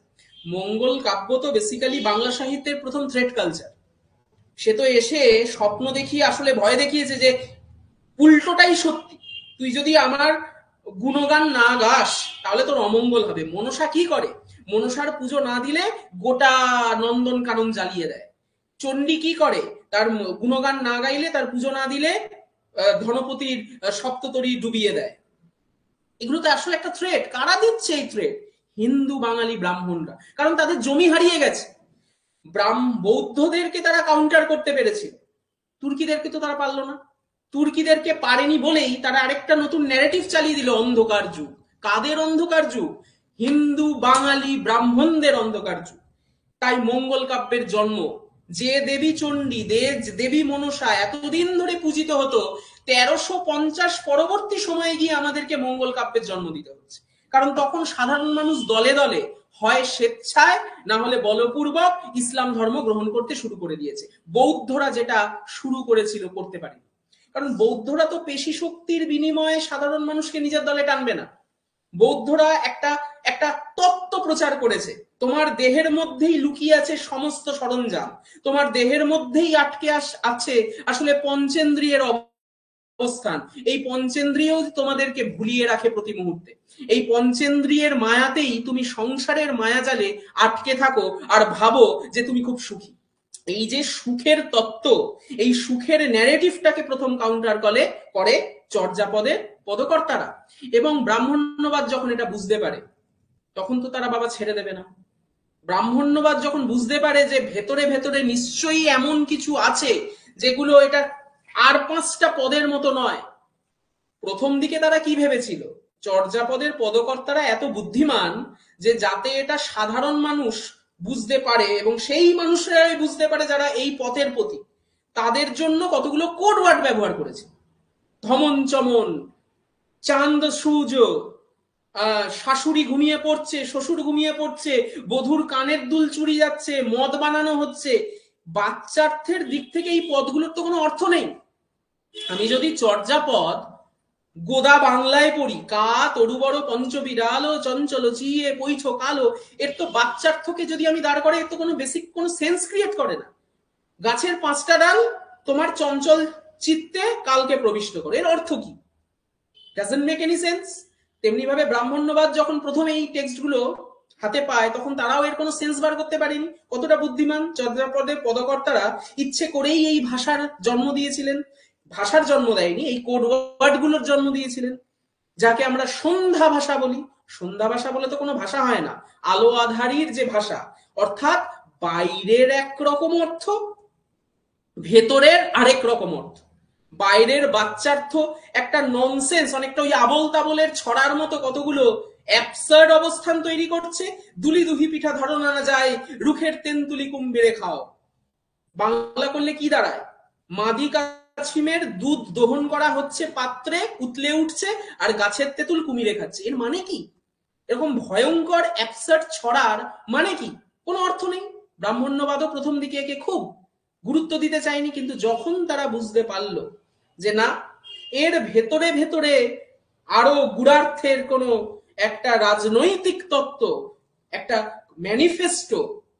Speaker 1: মঙ্গল কাব্য তো বেসিক্যালি বাংলা সাহিত্যের প্রথম থ্রেট কালচার। সে তো এসে স্বপ্ন দেখিয়ে আসলে ভয় দেখিয়েছে যে উল্টোটাই সত্যি, তুই যদি আমার গুণগান না গাস তাহলে তোর অমঙ্গল হবে। মনসা কি করে? মনসার পুজো না দিলে গোটা নন্দন কানন জ্বালিয়ে দেয়। চণ্ডী কি করে? তার গুণগান না গাইলে, তার পুজো না দিলে ধনপতির সপ্ততরী ডুবিয়ে দেয়। এগুলো তো আসলে একটা থ্রেট। কারা দিচ্ছে এই থ্রেট? হিন্দু বাঙালি ব্রাহ্মণরা, কারণ তাদের জমি হারিয়ে গেছে। বৌদ্ধদেরকে তারা কাউন্টার করতে পেরেছিল, তুর্কিদেরকে তো তারা পারলো না। তুর্কিদেরকে পারেনি বলেই তারা আরেকটা নতুন ন্যারেটিভ চালিয়ে দিল, অন্ধকার যুগ। কাদের অন্ধকার যুগ? হিন্দু বাঙালি ব্রাহ্মণদের অন্ধকার যুগ। তাই মঙ্গল কাব্যের জন্ম। যে দেবী চণ্ডী, দেবী মনসা এতদিন ধরে পূজিত হতো, 1350 পরবর্তী সময়ে গিয়ে আমাদেরকে মঙ্গল কাব্যের জন্ম দিতে হচ্ছে। কারণ তখন সাধারণ মানুষ দলে দলে, হয় স্বেচ্ছায় না হলে বলপূর্বক ইসলাম ধর্ম গ্রহণ করতে শুরু করে দিয়েছে। বৌদ্ধরা যেটা শুরু করেছিল করতে পারেনি, কারণ বৌদ্ধরা তো পেশি শক্তির বিনিময়ে সাধারণ মানুষকে নিজের দলে টানবে না। বৌদ্ধরা একটা একটা তত্ত্ব প্রচার করেছে, তোমার দেহের মধ্যেই লুকিয়ে আছে সমস্ত সরঞ্জাম, তোমার দেহের মধ্যেই আটকে আছে আসলে পঞ্চেন্দ্রিয়ের অবস্থান। এই পঞ্চেন্দ্রিয় তোমাদেরকে ভুলিয়ে রাখে প্রতি মুহূর্তে। এই পঞ্চেন্দ্রিয়ের মায়াতেই তুমি সংসারের মায়াজালে আটকে থাকো আর ভাবো যে তুমি খুব সুখী। এই যে সুখের তত্ত্ব, এই সুখের ন্যারেটিভটাকে প্রথম কাউন্টার করে চর্যাপদের পদকর্তারা। এবং ব্রাহ্মণ্যবাদ যখন এটা বুঝতে পারে, তখন তো তারা বাবা ছেড়ে দেবে না। ব্রাহ্মণ্যবাদ যখন বুঝতে পারে যে ভেতরে ভেতরে নিশ্চয়ই এমন কিছু আছে যেগুলো এটা আর 5টা পদের মতো নয়। প্রথম দিকে তারা কি ভেবেছিল? চর্যাপদের পদকর্তারা এত বুদ্ধিমান যে যাতে এটা সাধারণ মানুষ বুঝতে পারে, এবং সেই মানুষরাই বুঝতে পারে যারা এই পথের প্রতি, তাদের জন্য কতগুলো কোড ওয়ার্ড ব্যবহার করেছে। ধমন চমন, চাঁদ সূর্য, শাশুড়ি ঘুমিয়ে পড়ছে, শ্বশুর ঘুমিয়ে পড়ছে, বধুর কানের দুল চুরি যাচ্ছে, মদ বানানো হচ্ছে। বাচ্চার্থের দিক থেকে এই পদগুলোর তো কোনো অর্থ নেই। আমি যদি চর্যাপদ গোদা বাংলায় পড়ি, কা তরু বড় পঞ্চবিড়াল চঞ্চল চিয়ে পৈঠ কালো, এর তো বাচ্চার্থকে যদি আমি দাঁড় করে, এর তো কোনো বেসিক কোনো সেন্স ক্রিয়েট করে না। গাছের 5টা ডাল তোমার চঞ্চল চিত্তে কালকে প্রবিষ্ট করে, এর অর্থ কি? Doesn't make any sense. তেমনি ভাবে ব্রাহ্মণ্যবাদ যখন প্রথম এই টেক্সটগুলো হাতে পায়, তখন তারাও এর কোনো সেন্স বার করতে পারেনি। কতটা বুদ্ধিমান চর্যাপদের পদকর্তারা, ইচ্ছে করেই এই ভাষার জন্ম দিয়েছিলেন। ভাষার জন্ম দেয়নি, এই কোড ওয়ার্ড গুলোর জন্ম দিয়েছিলেন, যাকে আমরা সন্ধ্যা ভাষা বলি। সন্ধ্যা ভাষা বলে তো কোনো ভাষা হয় না, আলো আধারির যে ভাষা, অর্থাৎ বাইরের একরকম অর্থ, ভেতরের আরেক রকম অর্থ। বাইরের বাচ্চার্থ একটা ননসেন্স, অনেকটা ওই আবল তাবলের ছড়ার মতো কতগুলো অ্যাবসার্ড অবস্থান তৈরি করছে। দুলি দুহি পিঠা ধারণা না যায়, রুখের তেন্তুলি কুম্ভীরে খাও। বাংলা করলে কি দাঁড়ায়? মাদি কাছিমের দুধ দহন করা হচ্ছে পাত্রে, উতলে উঠছে, আর গাছের তেঁতুল কুমিরে খাচ্ছে। এর মানে কি? এরকম ভয়ঙ্কর অ্যাবসার্ড ছড়ার মানে কি? কোনো অর্থ নেই। ব্রাহ্মণ্যবাদও প্রথম দিকে একে খুব গুরুত্ব দিতে চায়নি, কিন্তু যখন তারা বুঝতে পারলো যে না, এর ভেতরে ভেতরে আরো গুড়ার্থের কোনো একটা রাজনৈতিক তত্ত্ব, একটা ম্যানিফেস্টো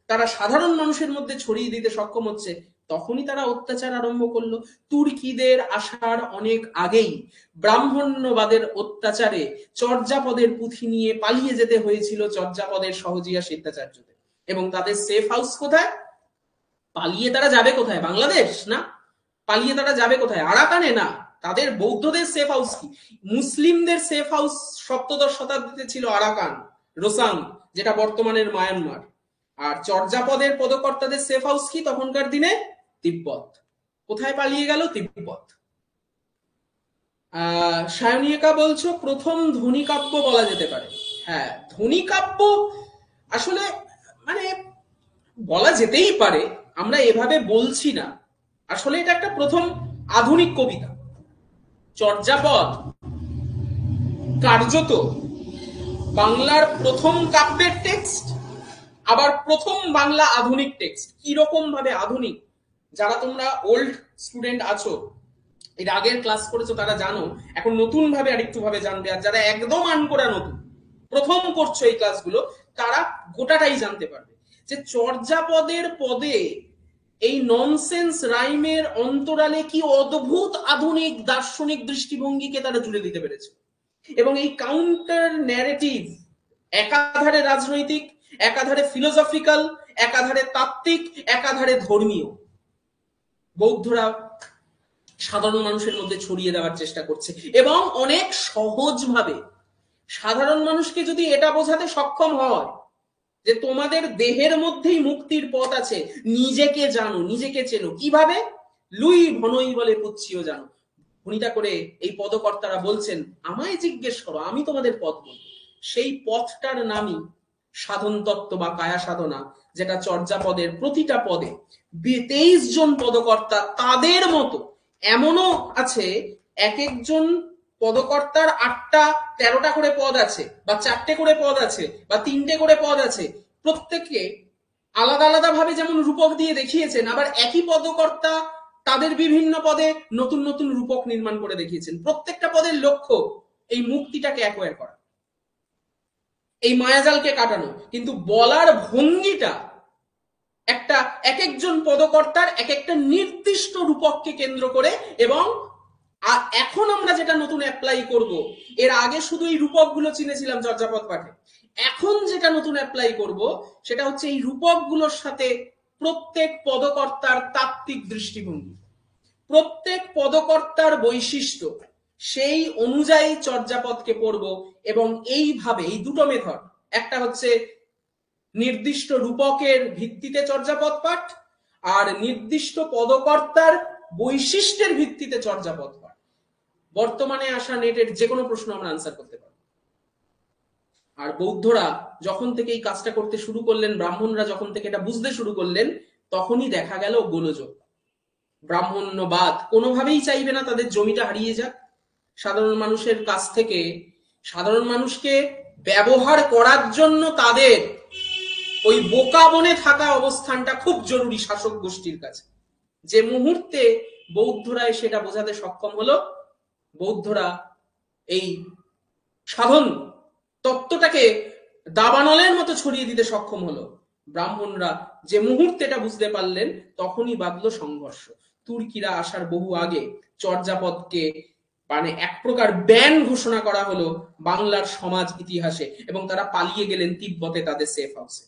Speaker 1: তারা সাধারণ মানুষের মধ্যে ছড়িয়ে দিতে সক্ষম হচ্ছে, তখনই তারা অত্যাচার আরম্ভ করলো। তুর্কিদের আসার অনেক আগেই ব্রাহ্মণ্যবাদের অত্যাচারে চর্যাপদের পুঁথি নিয়ে পালিয়ে যেতে হয়েছিল চর্যাপদের সহজিয়া সিদ্ধাচার্যদের। এবং তাদের সেফ হাউস কোথায়? পালিয়ে তারা যাবে কোথায়? বাংলাদেশ না। পালিয়ে তারা যাবে কোথায়? আরাকানে না। তাদের বৌদ্ধদের সেফ হাউস কি? মুসলিমদের সেফ হাউস সপ্তদশ শতাব্দীতে ছিল আরাকান, রোসাং, যেটা বর্তমানের মায়ানমার। আর চর্যাপদের পদকর্তাদের সেফ হাউস কি তখনকার দিনে? তিব্বত। কোথায় পালিয়ে গেল? তিব্বত। সায়নিকা বলছো প্রথম ধ্বনিকাব্য বলা যেতে পারে। হ্যাঁ, ধ্বনিকাব্য আসলে মানে বলা যেতেই পারে, আমরা এভাবে বলছি না। আসলে এটা একটা প্রথম আধুনিক কবিতা। চর্যাপদ কার্যত বাংলার প্রথম কাব্যের টেক্সট, আবার প্রথম বাংলা আধুনিক টেক্সট। কিরকম ভাবে আধুনিক, যারা তোমরা ওল্ড স্টুডেন্ট আছো, এর আগের ক্লাস করেছো, তারা জানো। এখন নতুন ভাবে আরেকটু ভাবে জানবে, আর যারা একদম আনকোড়া নতুন প্রথম করছো এই ক্লাসগুলো, তারা গোটাটাই জানতে পারবে যে চর্যাপদের পদে এই ননসেন্স রাইমের অন্তরালে কি অদ্ভুত আধুনিক দার্শনিক দৃষ্টিভঙ্গিকে তারা জুড়ে দিতে পেরেছে। এবং এই কাউন্টার ন্যারেটিভ একাধারে রাজনৈতিক, একাধারে ফিলোসফিক্যাল, একাধারে তাত্ত্বিক, একাধারে ধর্মীয়, বৌদ্ধরা সাধারণ মানুষের মধ্যে ছড়িয়ে দেওয়ার চেষ্টা করছে। এবং অনেক সহজভাবে সাধারণ মানুষকে যদি এটা বোঝাতে সক্ষম হয় যে তোমাদের দেহের মধ্যেই মুক্তির পথ আছে, নিজেকে জানো, নিজেকে চেনো। কিভাবে? লুই ভনই বলে পুচ্ছিও জানো। ভনিতা করে এই পদকর্তারা বলছেন, আমায় জিজ্ঞেস করো, আমি তোমাদের পথ বলবো। সেই পথটার নামই সাধন তত্ত্ব বা কায়া সাধনা, যেটা চর্যাপদের প্রতিটা পদে 23 জন পদকর্তা, তাদের মতো এমনও আছে এক একজন পদকর্তার 8টা 13টা করে পদ আছে, বা 4টে করে পদ আছে, বা 3টে করে পদ আছে। প্রত্যেককে আলাদা আলাদা ভাবে যেমন রূপক দিয়ে দেখিয়েছেন, আবার একই পদকর্তা তাদের বিভিন্ন পদে নতুন নতুন রূপক নির্মাণ করে দেখিয়েছেন। প্রত্যেকটা পদের লক্ষ্য এই মুক্তিটাকে অ্যাকোয়ার করা, এই মায়াজালকে কাটানো। কিন্তু বলার ভঙ্গিটা একটা এক একজন পদকর্তার এক একটা নির্দিষ্ট রূপককে কেন্দ্র করে। এবং এখন আমরা যেটা নতুন অ্যাপ্লাই করব, এর আগে শুধু এই রূপকগুলো চিনেছিলাম চর্যাপদ পাঠে, এখন যেটা নতুন অ্যাপ্লাই করব সেটা হচ্ছে এই রূপকগুলোর সাথে প্রত্যেক পদকর্তার তাত্ত্বিক দৃষ্টিভঙ্গি, প্রত্যেক পদকর্তার বৈশিষ্ট্য, সেই অনুযায়ী চর্যাপদকে পড়ব। এবং এইভাবে এই দুটো মেথড, একটা হচ্ছে নির্দিষ্ট রূপকের ভিত্তিতে চর্যাপদ পাঠ, আর নির্দিষ্ট পদকর্তার বৈশিষ্ট্যের ভিত্তিতে চর্যাপদ পাঠ। বর্তমানে আসা নেটের যে কোনো প্রশ্ন আমরা আনসার করতে পারবো। আর বৌদ্ধরা যখন থেকে এই কাজটা করতে শুরু করলেন, ব্রাহ্মণরা যখন থেকে এটা বুঝতে শুরু করলেন, তখনই দেখা গেল গোলযোগ। ব্রাহ্মণ্যবাদ কোনোভাবেই চাইবে না তাদের জমিটা হারিয়ে যাক। সাধারণ মানুষের কাছ থেকে সাধারণ মানুষকে ব্যবহার করার জন্য তাদের ওই বোকা বনে থাকা অবস্থানটা খুব জরুরি শাসক গোষ্ঠীর কাছে। যে মুহূর্তে বৌদ্ধরা সেটা বোঝাতে সক্ষম হলো, বৌদ্ধরা এই সাধন তত্ত্বটাকে দাবানলের মতো ছড়িয়ে দিতে সক্ষম হলো, ব্রাহ্মণরা যে মুহূর্তে এটা বুঝতে পারলেন, তখনই বাঁধলো সংঘর্ষ। তুর্কিরা আসার বহু আগে চর্যাপদকে মানে এক প্রকার ব্যান ঘোষণা করা হলো বাংলার সমাজ ইতিহাসে, এবং তারা পালিয়ে গেলেন তিব্বতে তাদের সেফ হাউসে।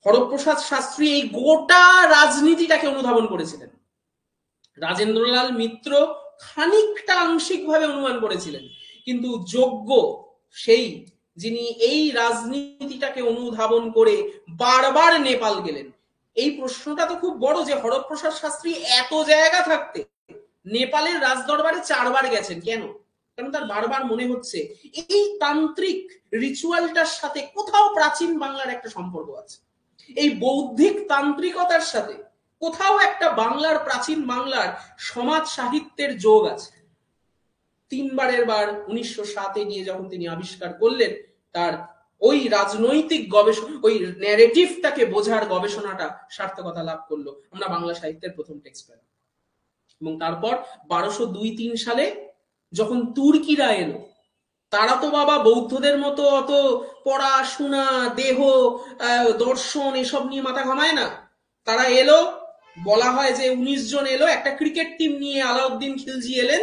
Speaker 1: হরপ্রসাদ শাস্ত্রী এই গোটা রাজনীতিটাকে অনুধাবন করেছিলেন। রাজেন্দ্রলাল মিত্র খানিকটা আংশিকভাবে অনুমান করেছিলেন, কিন্তু যোগ্য সেই যিনি এই রাজনীতিটাকে অনুধাবন করে বারবার নেপাল গেলেন। এই প্রশ্নটা তো খুব বড় যে হরপ্রসাদ শাস্ত্রী এত জায়গা থাকতে নেপালের রাজদরবারে 4 বার গেছেন কেন? কারণ তার বারবার মনে হচ্ছে এই তান্ত্রিক রিচুয়ালটার সাথে কোথাও প্রাচীন বাংলার একটা সম্পর্ক আছে, এই বৌদ্ধিক তান্ত্রিকতার সাথে কোথাও একটা বাংলার, প্রাচীন বাংলার সমাজ সাহিত্যের যোগ আছে। 3 বারের বার 1907-এ গিয়ে যখন তিনি আবিষ্কার করলেন, তার ওই রাজনৈতিক গবেষণা, ওই ন্যারেটিভটাকে বোঝার গবেষণাটা সার্থকতা লাভ করলো। আমরা বাংলা সাহিত্যের প্রথম টেক্সট পেলাম। এবং তারপর 1202-3 সালে যখন তুর্কিরা এলো, তারা তো বাবা বৌদ্ধদের মতো অত পড়াশোনা, দেহ, দর্শন এসব নিয়ে মাথা ঘামায় না। তারা এলো, বলা হয় যে 19 জন এলো, একটা ক্রিকেট টিম নিয়ে আলাউদ্দিন খিলজি এলেন,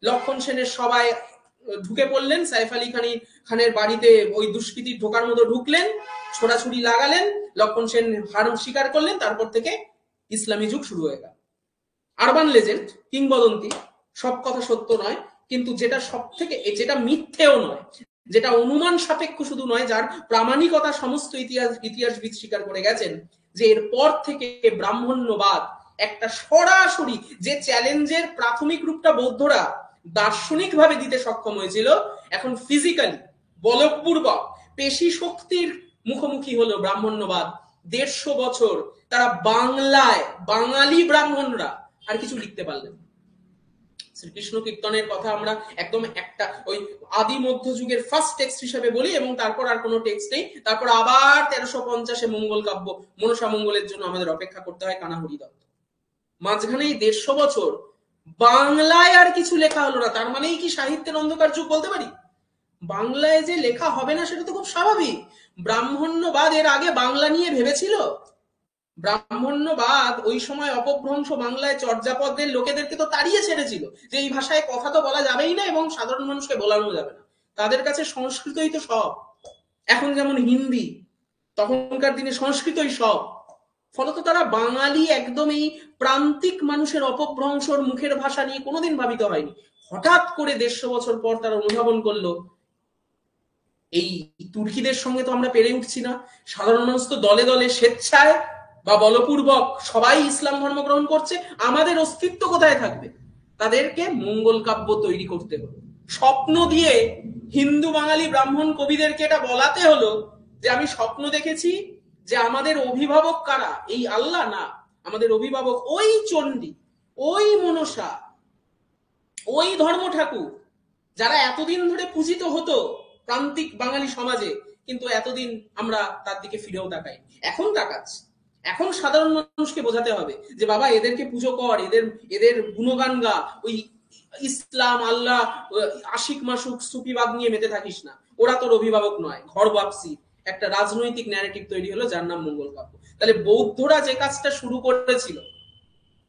Speaker 1: লক্ষণ সেনের সবাই ঢুকে পড়লেন, সাইফ আলী খানের বাড়িতে ওই দুষ্কৃতির ঢোকার মতো ঢুকলেন, ছোড়াছুড়ি লাগালেন, লক্ষণ সেন হার স্বীকার করলেন, তারপর থেকে ইসলামী যুগ শুরু হয়ে গেল। আরবান লেজেন্ড, কিংবদন্তি, সব কথা সত্য নয়, কিন্তু যেটা সব থেকে, যেটা মিথ্যেও নয়, যেটা অনুমান সাপেক্ষ শুধু নয়, যার প্রামাণিকতা সমস্ত ইতিহাসবিদ স্বীকার করে গেছেন, যে এরপর থেকে ব্রাহ্মণ্যবাদ একটা সরাসরি, যে চ্যালেঞ্জের প্রাথমিক রূপটা বৌদ্ধরা দার্শনিক ভাবে দিতে সক্ষম হয়েছিল, এখন ফিজিক্যালি বলপূর্বক পেশি শক্তির মুখোমুখি হলো ব্রাহ্মণ্যবাদ। 150 বছর তারা বাংলায়, বাঙালি ব্রাহ্মণরা আর কিছু লিখতে পারলেন। শ্রীকৃষ্ণ কীর্তনের কথা আমরা একদম একটা ওই আদি মধ্যযুগের ফার্স্ট টেক্সট হিসেবে বলি, এবং তারপর আর কোনো টেক্সট নেই। তারপর আবার 1350-এ মঙ্গল কাব্য, মনসা মঙ্গলের জন্য আমাদের অপেক্ষা করতে হয় কানাহরি দত্ত। মাঝখানে 150 বছর বাংলায় আর কিছু লেখা হলো না। তার মানেই কি সাহিত্যের অন্ধকার যুগ বলতে পারি? বাংলায় যে লেখা হবে না সেটা তো খুব স্বাভাবিক। ব্রাহ্মণ্যবাদ এর আগে বাংলা নিয়ে ভেবেছিল? ব্রাহ্মণ্যবাদ ওই সময় অপভ্রংশ বাংলায় চর্যাপদের লোকেদেরকে তো তাড়িয়ে ছেড়েছিল, যে এই ভাষায় কথা তো বলা যাবেই না এবং সাধারণ মানুষকে বলানো যাবে না। তাদের কাছে সংস্কৃতই তো সব। এখন যেমন হিন্দি, তখনকার দিনে সংস্কৃতই সব। ফলত তারা বাঙালি একদম এই প্রান্তিক মানুষের অপভ্রংশর মুখের ভাষা নিয়ে কোনোদিন ভাবিত হয়নি। হঠাৎ করে 150 বছর পর তারা অনুধাবন করলো, এই তুর্কিদের সঙ্গে তো আমরা পেরে উঠছি না। সাধারণ মানুষ তো দলে দলে স্বেচ্ছায় বা বলপূর্বক সবাই ইসলাম ধর্ম গ্রহণ করছে, আমাদের অস্তিত্ব কোথায় থাকবে? তাদেরকে মঙ্গল কাব্য তৈরি করতে হলো। স্বপ্ন দিয়ে হিন্দু বাঙালি ব্রাহ্মণ কবিদেরকে এটা বলাতে হলো যে আমি স্বপ্ন দেখেছি যে আমাদের অভিভাবক কারা? এই আল্লাহ না, আমাদের অভিভাবক ওই চণ্ডী, ওই মনসা, ওই ধর্ম ঠাকুর, যারা এতদিন ধরে পূজিত হতো প্রান্তিক বাঙালি সমাজে, কিন্তু এতদিন আমরা তার দিকে ফিরেও তাকাই। এখন তাকাচ্ছি। এখন সাধারণ মানুষকে বোঝাতে হবে যে বাবা এদেরকে পুজো কর, এদের গুণগান গা, ওই ইসলাম আল্লাহ আশিক মাসুক সুফিবাদ নিয়ে মেতে থাকিস না, ওরা তোর অভিভাবক নয়। ঘর বাপসি একটা রাজনৈতিক ন্যারেটিভ তৈরি হলো, যার নাম মঙ্গল কাব্য। তাহলে বৌদ্ধরা যে কাজটা শুরু করেছিল,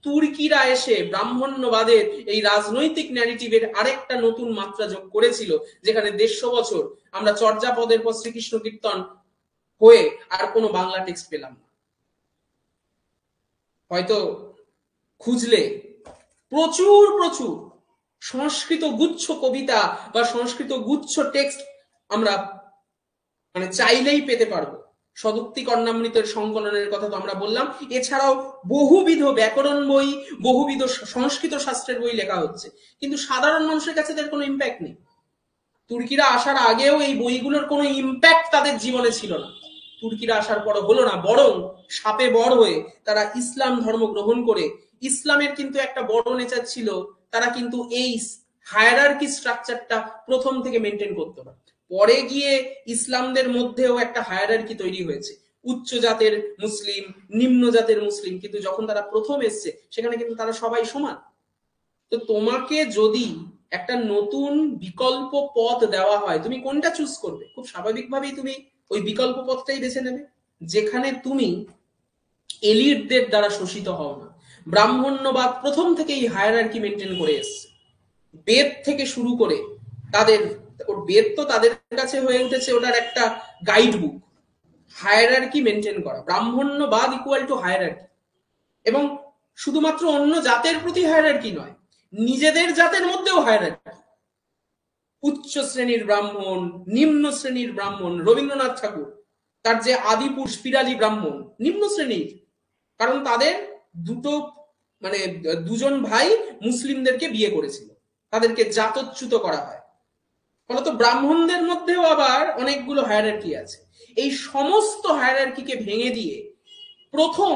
Speaker 1: তুর্কিরা এসে ব্রাহ্মণ্যবাদের এই রাজনৈতিক ন্যারেটিভের আরেকটা নতুন মাত্রা যোগ করেছিল, যেখানে 150 বছর আমরা চর্যাপদের পর শ্রীকৃষ্ণ কীর্তন হয়ে আর কোনো বাংলা টেক্সট পেলাম না। হয়তো খুঁজলে প্রচুর প্রচুর সংস্কৃত গুচ্ছ কবিতা বা সংস্কৃত গুচ্ছ টেক্সট আমরা মানে চাইলেই পেতে পারবো। সদুক্তি কর্ণামৃতের সংকলনের কথা তো আমরা বললাম। এছাড়াও বহুবিধ ব্যাকরণ বই, বহুবিধ সংস্কৃত শাস্ত্রের বই লেখা হচ্ছে, কিন্তু সাধারণ মানুষের কাছে তার কোনো ইম্প্যাক্ট নেই। তুর্কিরা আসার আগেও এই বইগুলোর কোনো ইম্প্যাক্ট তাদের জীবনে ছিল না। তুর্কিরা আসার পর হলো না, বরং সাপে বড় হয়ে তারা ইসলাম ধর্ম গ্রহণ করে, ইসলামের কিন্তু একটা বড় নেচার ছিল, তারা কিন্তু এই হায়ারার্কি স্ট্রাকচারটা প্রথম থেকে মেনটেন করতো না। পরে গিয়ে ইসলামদের মধ্যেও একটা হায়ারার্কি তৈরি হয়েছে, উচ্চ জাতের মুসলিম, নিম্ন জাতের মুসলিম, কিন্তু যখন তারা প্রথম এসছে সেখানে কিন্তু তারা সবাই সমান। তো তোমাকে যদি একটা নতুন বিকল্প পথ দেওয়া হয়, তুমি কোনটা চুজ করবে? খুব স্বাভাবিকভাবেই তুমি ওই বিকল্প পথটাই বেছে নেবে, যেখানে তুমি এলিটদের দ্বারা শোষিত হও না। ব্রাহ্মণ্যবাদ প্রথম থেকেই হায়ারার্কি মেনটেন করে এসছে, বেদ থেকে শুরু করে তাদের, বেদ তো তাদের কাছে হয়ে উঠেছে ওটার একটা গাইড বুক। হায়ারার্কি মেনটেন করা, ব্রাহ্মণ্যবাদ ইকুয়াল টু হায়ারার্কি, এবং শুধুমাত্র অন্য জাতের প্রতি হায়ারার্কি নয়, নিজেদের জাতের মধ্যেও হায়ারার্কি। উচ্চ শ্রেণীর ব্রাহ্মণ, নিম্ন শ্রেণীর ব্রাহ্মণ। রবীন্দ্রনাথ ঠাকুর তার যে আদিপুরুষ পিরালি ব্রাহ্মণ, নিম্ন শ্রেণীর, কারণ তাদের দুজন ভাই মুসলিমদেরকে বিয়ে করেছিল, তাদেরকে জাতচ্যুত করা হয়। ফলত ব্রাহ্মণদের মধ্যেও আবার অনেকগুলো হায়ারার্কি আছে। এই সমস্ত হায়ারার্কিকে ভেঙে দিয়ে প্রথম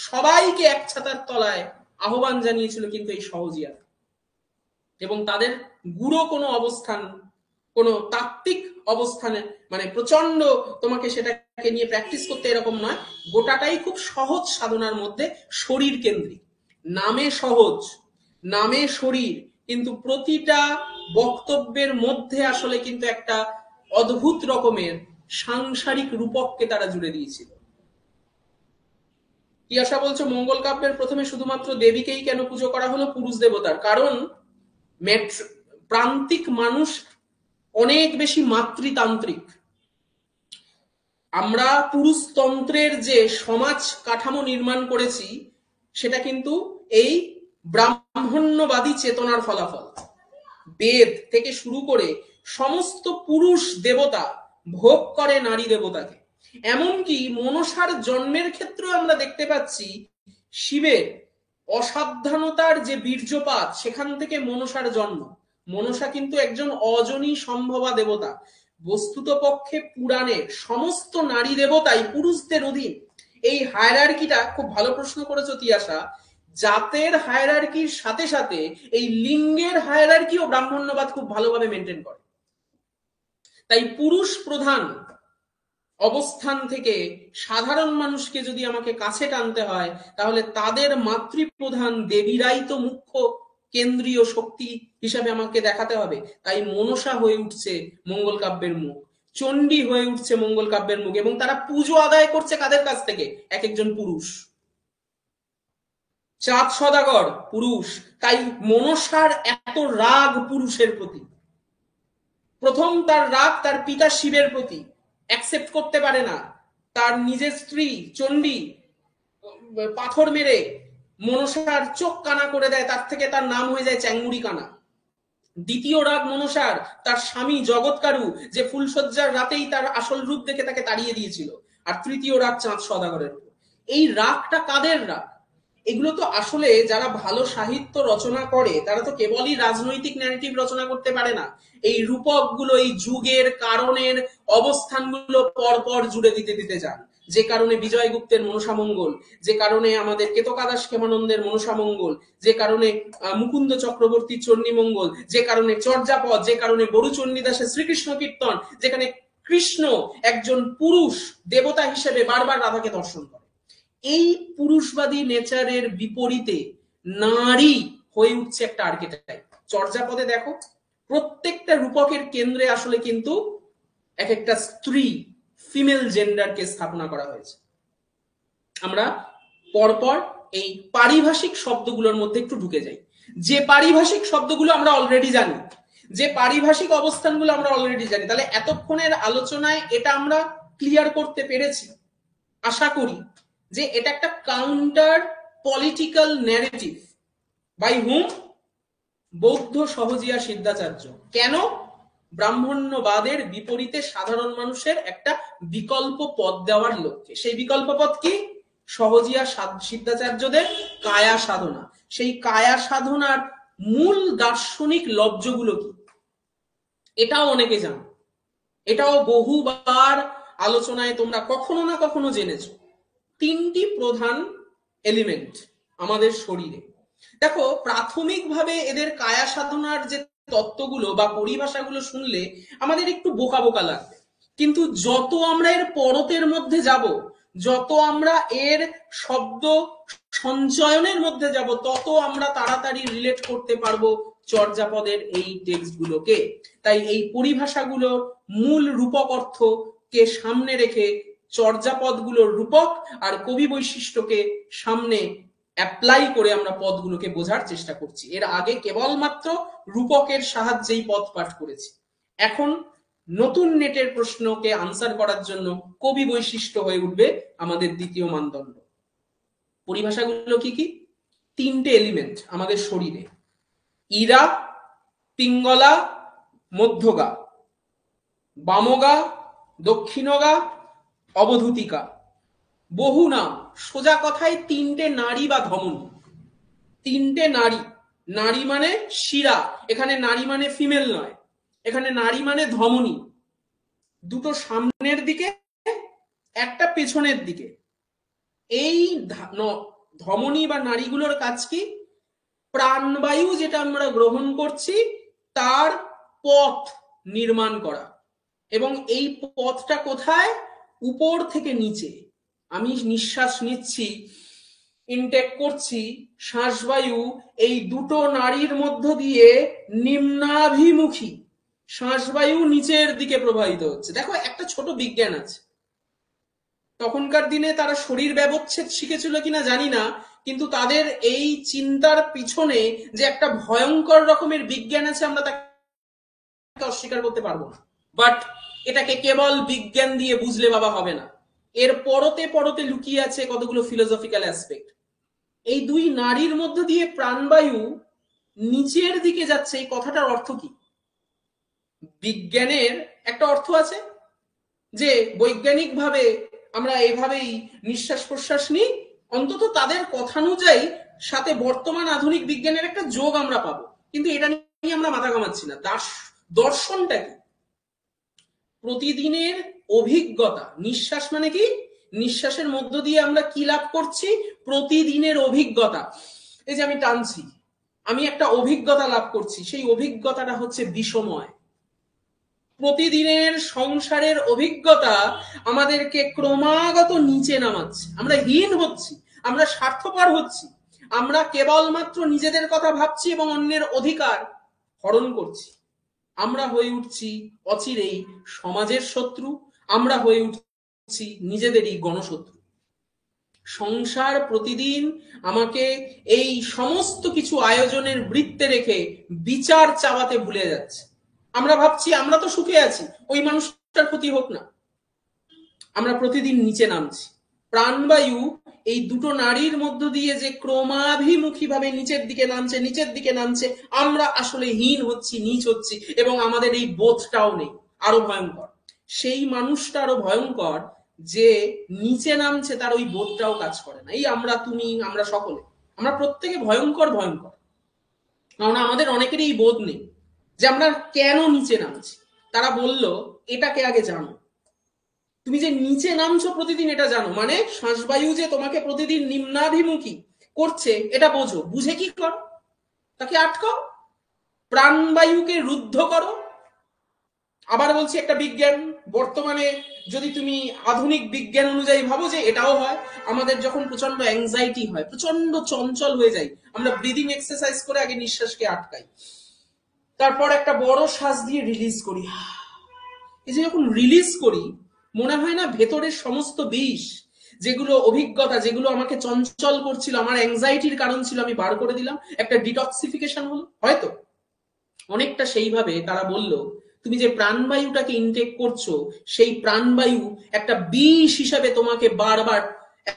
Speaker 1: সবাইকে এক ছাতার তলায় আহ্বান জানিয়েছিল কিন্তু এই সহজিয়া, এবং তাদের গুরু কোনো অবস্থান, কোনো তাত্ত্বিক অবস্থানে মানে প্রচন্ড তোমাকে সেটাকে নিয়ে প্র্যাকটিস করতে এরকম নয়, গোটাটাই খুব সহজ সাধনার মধ্যে, শরীর কেন্দ্রিক। নামে সহজ, নামে শরীর, কিন্তু প্রতিটা বক্তব্যের মধ্যে আসলে কিন্তু একটা অদ্ভুত রকমের সাংসারিক রূপককে তারা জুড়ে দিয়েছিল। কি আশা বলছো মঙ্গল কাব্যের প্রথমে শুধুমাত্র দেবীকেই কেন পুজো করা হলো, পুরুষ দেবতার? কারণ প্রান্তিক মানুষ অনেক বেশি মাতৃতান্ত্রিক। আমরা পুরুষতন্ত্রের যে সমাজ কাঠামো নির্মাণ করেছি, সেটা কিন্তু এই ব্রাহ্মণ্যবাদী চেতনার ফলাফল। বেদ থেকে শুরু করে সমস্ত পুরুষ দেবতা ভোগ করে নারী দেবতাকে। এমনকি মনসার জন্মের ক্ষেত্রে আমরা দেখতে পাচ্ছি শিবের অসাবধানতার যে বীর্যপাত, সেখান থেকে মনসার জন্ম। মনসা কিন্তু একজন অজনী সম্ভবা দেবতা। বস্তুত পক্ষে পুরাণের সমস্ত নারী দেবতাই পুরুষদের অধীন। এই হায়ারার্কিটা খুব ভালো প্রশ্ন করেছো তিয়াশা। জাতের হায়ারার্কির সাথে সাথে এই লিঙ্গের হায়ারার্কিও ব্রাহ্মণ্যবাদ খুব ভালোভাবে মেনটেন করে। তাই পুরুষ প্রধান অবস্থান থেকে সাধারণ মানুষকে যদি আমাকে কাছে টানতে হয়, তাহলে তাদের মাতৃপ্রধান দেবীরাই তো মুখ্য কেন্দ্রীয় শক্তি হিসাবে আমাকে দেখাতে হবে। তাই মনসা হয়ে উঠছে মঙ্গল কাব্যের মুখ, চণ্ডী হয়ে উঠছে মঙ্গল কাব্যের মুখ, এবং তারা পুজো আদায় করছে কাদের কাছ থেকে? এক একজন পুরুষ। চাঁদ সদাগর পুরুষ, তাই মনসার এত রাগ পুরুষের প্রতি। প্রথম তার রাগ তার পিতা শিবের প্রতি, অ্যাকসেপ্ট করতে পারে না। তার নিজের স্ত্রী চণ্ডী পাথর মেরে মনসার চোখ কানা করে দেয়, তার থেকে তার নাম হয়ে যায় চ্যাংমুড়ি কানা। দ্বিতীয় রাগ মনসার তার স্বামী জগৎকারু, যে ফুলসজ্জার রাতেই তার আসল রূপ দেখে তাকে তাড়িয়ে দিয়েছিল। আর তৃতীয় রাগ চাঁদ সদাগরের। এই রাগটা কাদের রাগ? এগুলো তো আসলে যারা ভালো সাহিত্য রচনা করে তারা তো কেবলই রাজনৈতিক ন্যারেটিভ রচনা করতে পারে না। এই রূপকগুলো এই যুগের কারণের অবস্থানগুলো পরপর জুড়ে দিতে দিতে যান। যে কারণে বিজয়গুপ্তের মনসামঙ্গল, যে কারণে আমাদের কেতকাদাস ক্ষেমানন্দের মনসামঙ্গল, যে কারণে মুকুন্দ চক্রবর্তীর চণ্ডীমঙ্গল, যে কারণে চর্যাপদ, যে কারণে বরু চণ্ডীদাসের শ্রীকৃষ্ণ কীর্তন, যেখানে কৃষ্ণ একজন পুরুষ দেবতা হিসেবে বারবার রাধাকে দর্শন করে। এই পুরুষবাদী নেচারের বিপরীতে নারী হয়ে উঠছে একটা আর্কেটাইপ। চর্যাপদে দেখো প্রত্যেকটা রূপকের কেন্দ্রে আসলে কিন্তু এক একটা স্ত্রী, ফিমেল জেন্ডারকে স্থাপনা করা হয়েছে। আমরা পরপর এই পারিভাষিক শব্দগুলোর মধ্যে একটু ঢুকে যাই। যে পারিভাষিক শব্দগুলো আমরা অলরেডি জানি, যে পারিভাষিক অবস্থানগুলো আমরা অলরেডি জানি, তাহলে এতক্ষণের আলোচনায় এটা আমরা ক্লিয়ার করতে পেরেছি আশা করি, যে এটা একটা কাউন্টার পলিটিক্যাল ন্যারেটিভ। বাই হুম? বৌদ্ধ সহজিয়া সিদ্ধাচার্য। কেন? ব্রাহ্মণ্যবাদের বিপরীতে সাধারণ মানুষের একটা বিকল্প পথ দেওয়ার লক্ষ্যে। সেই বিকল্প পথ কি? সহজিয়া সিদ্ধাচার্যদের কায়া সাধনা। সেই কায়া সাধনার মূল দার্শনিক লব্জগুলো কি? এটাও অনেকে জানো, এটাও বহুবার আলোচনায় তোমরা কখনো না কখনো জেনেছো। তিনটি প্রধান এলিমেন্ট আমাদের শরীরে। দেখো প্রাথমিকভাবে এদের কায়া সাধনার যে তত্ত্বগুলো বা পরিভাষাগুলো শুনলে আমাদের একটু বোকা বোকা লাগবে, কিন্তু যত আমরা এর পরতের মধ্যে যাব, যত আমরা এর শব্দ সঞ্চয়নের মধ্যে যাব, তত আমরা তাড়াতাড়ি রিলেট করতে পারবো চর্যাপদের এই টেক্সটগুলোকে। তাই এই পরিভাষাগুলোর মূল রূপক অর্থকে সামনে রেখে চর্যাপদগুলোর রূপক আর কবি বৈশিষ্ট্যকে সামনে অ্যাপ্লাই করে আমরা পদগুলোকে বোঝার চেষ্টা করছি। এর আগে কেবলমাত্র রূপকের সাহায্যেই পদ পাঠ করেছি। এখন নতুন নেটের প্রশ্নকে আনসার করার জন্য কবি বৈশিষ্ট্য হয়ে উঠবে আমাদের দ্বিতীয় মানদণ্ড। পরিভাষাগুলো কি কি? তিনটে এলিমেন্ট আমাদের শরীরে: ইরা, পিঙ্গলা, মধ্যগা, বামগা, দক্ষিণগা, অবধূতিকা। বহু নাম, সোজা কথায় তিনটে নারী বা ধমনী। তিনটে নারী। নারী মানে শিরা, এখানে নারী মানে ফিমেল নয়, এখানে নারী মানে ধমনী। দুটো সামনের দিকে, একটা পেছনের দিকে। এই ধমনী বা নারীগুলোর কাজ কি? প্রাণবায়ু যেটা আমরা গ্রহণ করছি তার পথ নির্মাণ করা। এবং এই পথটা কোথায়? উপর থেকে নিচে। আমি নিঃশ্বাস নিচ্ছি, ইনটেক করছি, শ্বাসবায়ু এই দুটো নাড়ির মধ্য দিয়ে নিম্নাভিমুখী শ্বাসবায়ু নিচের দিকে প্রবাহিত হচ্ছে। দেখো একটা ছোট বিজ্ঞান আছে, তখনকার দিনে তারা শরীর ব্যবচ্ছেদ শিখেছিল কিনা জানি না, কিন্তু তাদের এই চিন্তার পিছনে যে একটা ভয়ঙ্কর রকমের বিজ্ঞান আছে আমরা তাকে অস্বীকার করতে পারবো না। বাট এটাকে কেবল বিজ্ঞান দিয়ে বুঝলে বাবা হবে না, এর পরতে পরতে লুকিয়ে আছে কতগুলো ফিলোসফিক্যাল অ্যাসপেক্ট। এই দুই নারীর মধ্য দিয়ে প্রাণবায়ু নিচের দিকে যাচ্ছে, এই কথাটার অর্থ কি? বিজ্ঞানের একটা অর্থ আছে যে বৈজ্ঞানিকভাবে আমরা এভাবেই নিঃশ্বাস প্রশ্বাস নিই, অন্তত তাদের কথানুযায়ী সাথে বর্তমান আধুনিক বিজ্ঞানের একটা যোগ আমরা পাবো, কিন্তু এটা নিয়ে আমরা মাথা ঘামাচ্ছি না। দর্শনটা কি? প্রতিদিনের অভিজ্ঞতা। নিঃশ্বাস মানে কি? নিঃশ্বাসের মধ্য দিয়ে আমরা কি লাভ করছি? প্রতিদিনের অভিজ্ঞতা। এই যে আমি টানছি, আমি একটা অভিজ্ঞতা লাভ করছি, সেই অভিজ্ঞতাটা হচ্ছে বিষময়। প্রতিদিনের সংসারের অভিজ্ঞতা আমাদেরকে ক্রমাগত নিচে নামাচ্ছে, আমরা হীন হচ্ছি, আমরা স্বার্থপর হচ্ছি, আমরা কেবলমাত্র নিজেদের কথা ভাবছি এবং অন্যের অধিকার হরণ করছি। আমরা হয়ে উঠছি অচিরেই সমাজের শত্রু, আমরা হয়ে উঠছি নিজেদেরই গণশত্রু। সংসার প্রতিদিন আমাকে এই সমস্ত কিছু আয়োজনের বৃত্তে রেখে বিচার চাওয়াতে ভুলে যাচ্ছে। আমরা ভাবছি আমরা তো সুখে আছি, ওই মানুষটার ক্ষতি হোক না। আমরা প্রতিদিন নিচে নামছি। প্রাণবায়ু এই দুটো নারীর মধ্য দিয়ে যে ক্রমাভিমুখী ভাবে নিচের দিকে নামছে, নিচের দিকে নামছে, আমরা আসলে হীন হচ্ছি, নীচ হচ্ছি, এবং আমাদের এই বোধটাও নেই। আরো ভয়ঙ্কর, সেই মানুষটা আরো ভয়ঙ্কর যে নিচে নামছে, তার ওই বোধটাও কাজ করে না। এই আমরা, তুমি, আমরা সকলে, আমরা প্রত্যেকে ভয়ঙ্কর ভয়ঙ্কর, কারণ আমাদের অনেকেরই এই বোধ নেই যে আমরা কেন নিচে নামছি। তারা বলল এটাকে আগে জানো, তুমি যে নিচে নামছো প্রতিদিন এটা জানো, মানে শ্বাসবায়ু যে তোমাকে প্রতিদিন নিম্নাভিমুখী করছে এটা বোঝো। বুঝে কি করো? তাকে আটকাও, প্রাণবায়ুকে রুদ্ধ করো। আবার বলছি একটা বিজ্ঞান, বর্তমানে যদি তুমি আধুনিক বিজ্ঞান অনুযায়ী ভাবো যে এটাও হয়, আমাদের যখন প্রচন্ড অ্যাংজাইটি হয়, প্রচন্ড চঞ্চল হয়ে যায়, আমরা ব্রিদিং এক্সারসাইজ করে আগে নিঃশ্বাসকে আটকাই, তারপর একটা বড় শ্বাস দিয়ে রিলিজ করি। এই যে যখন রিলিজ করি, মনে হয় না ভেতরের সমস্ত বিষ, যেগুলো অভিজ্ঞতা, যেগুলো আমাকে চঞ্চল করছিল, আমার অ্যাংজাইটির কারণ ছিল, আমি বার করে দিলাম, একটা ডিটক্সিফিকেশন হলো। হয়তো অনেকটা সেইভাবে তারা বলল তুমি যে প্রাণবায়ুটাকে ইনটেক করছো, সেই প্রাণবায়ু একটা বিষ হিসাবে তোমাকে বারবার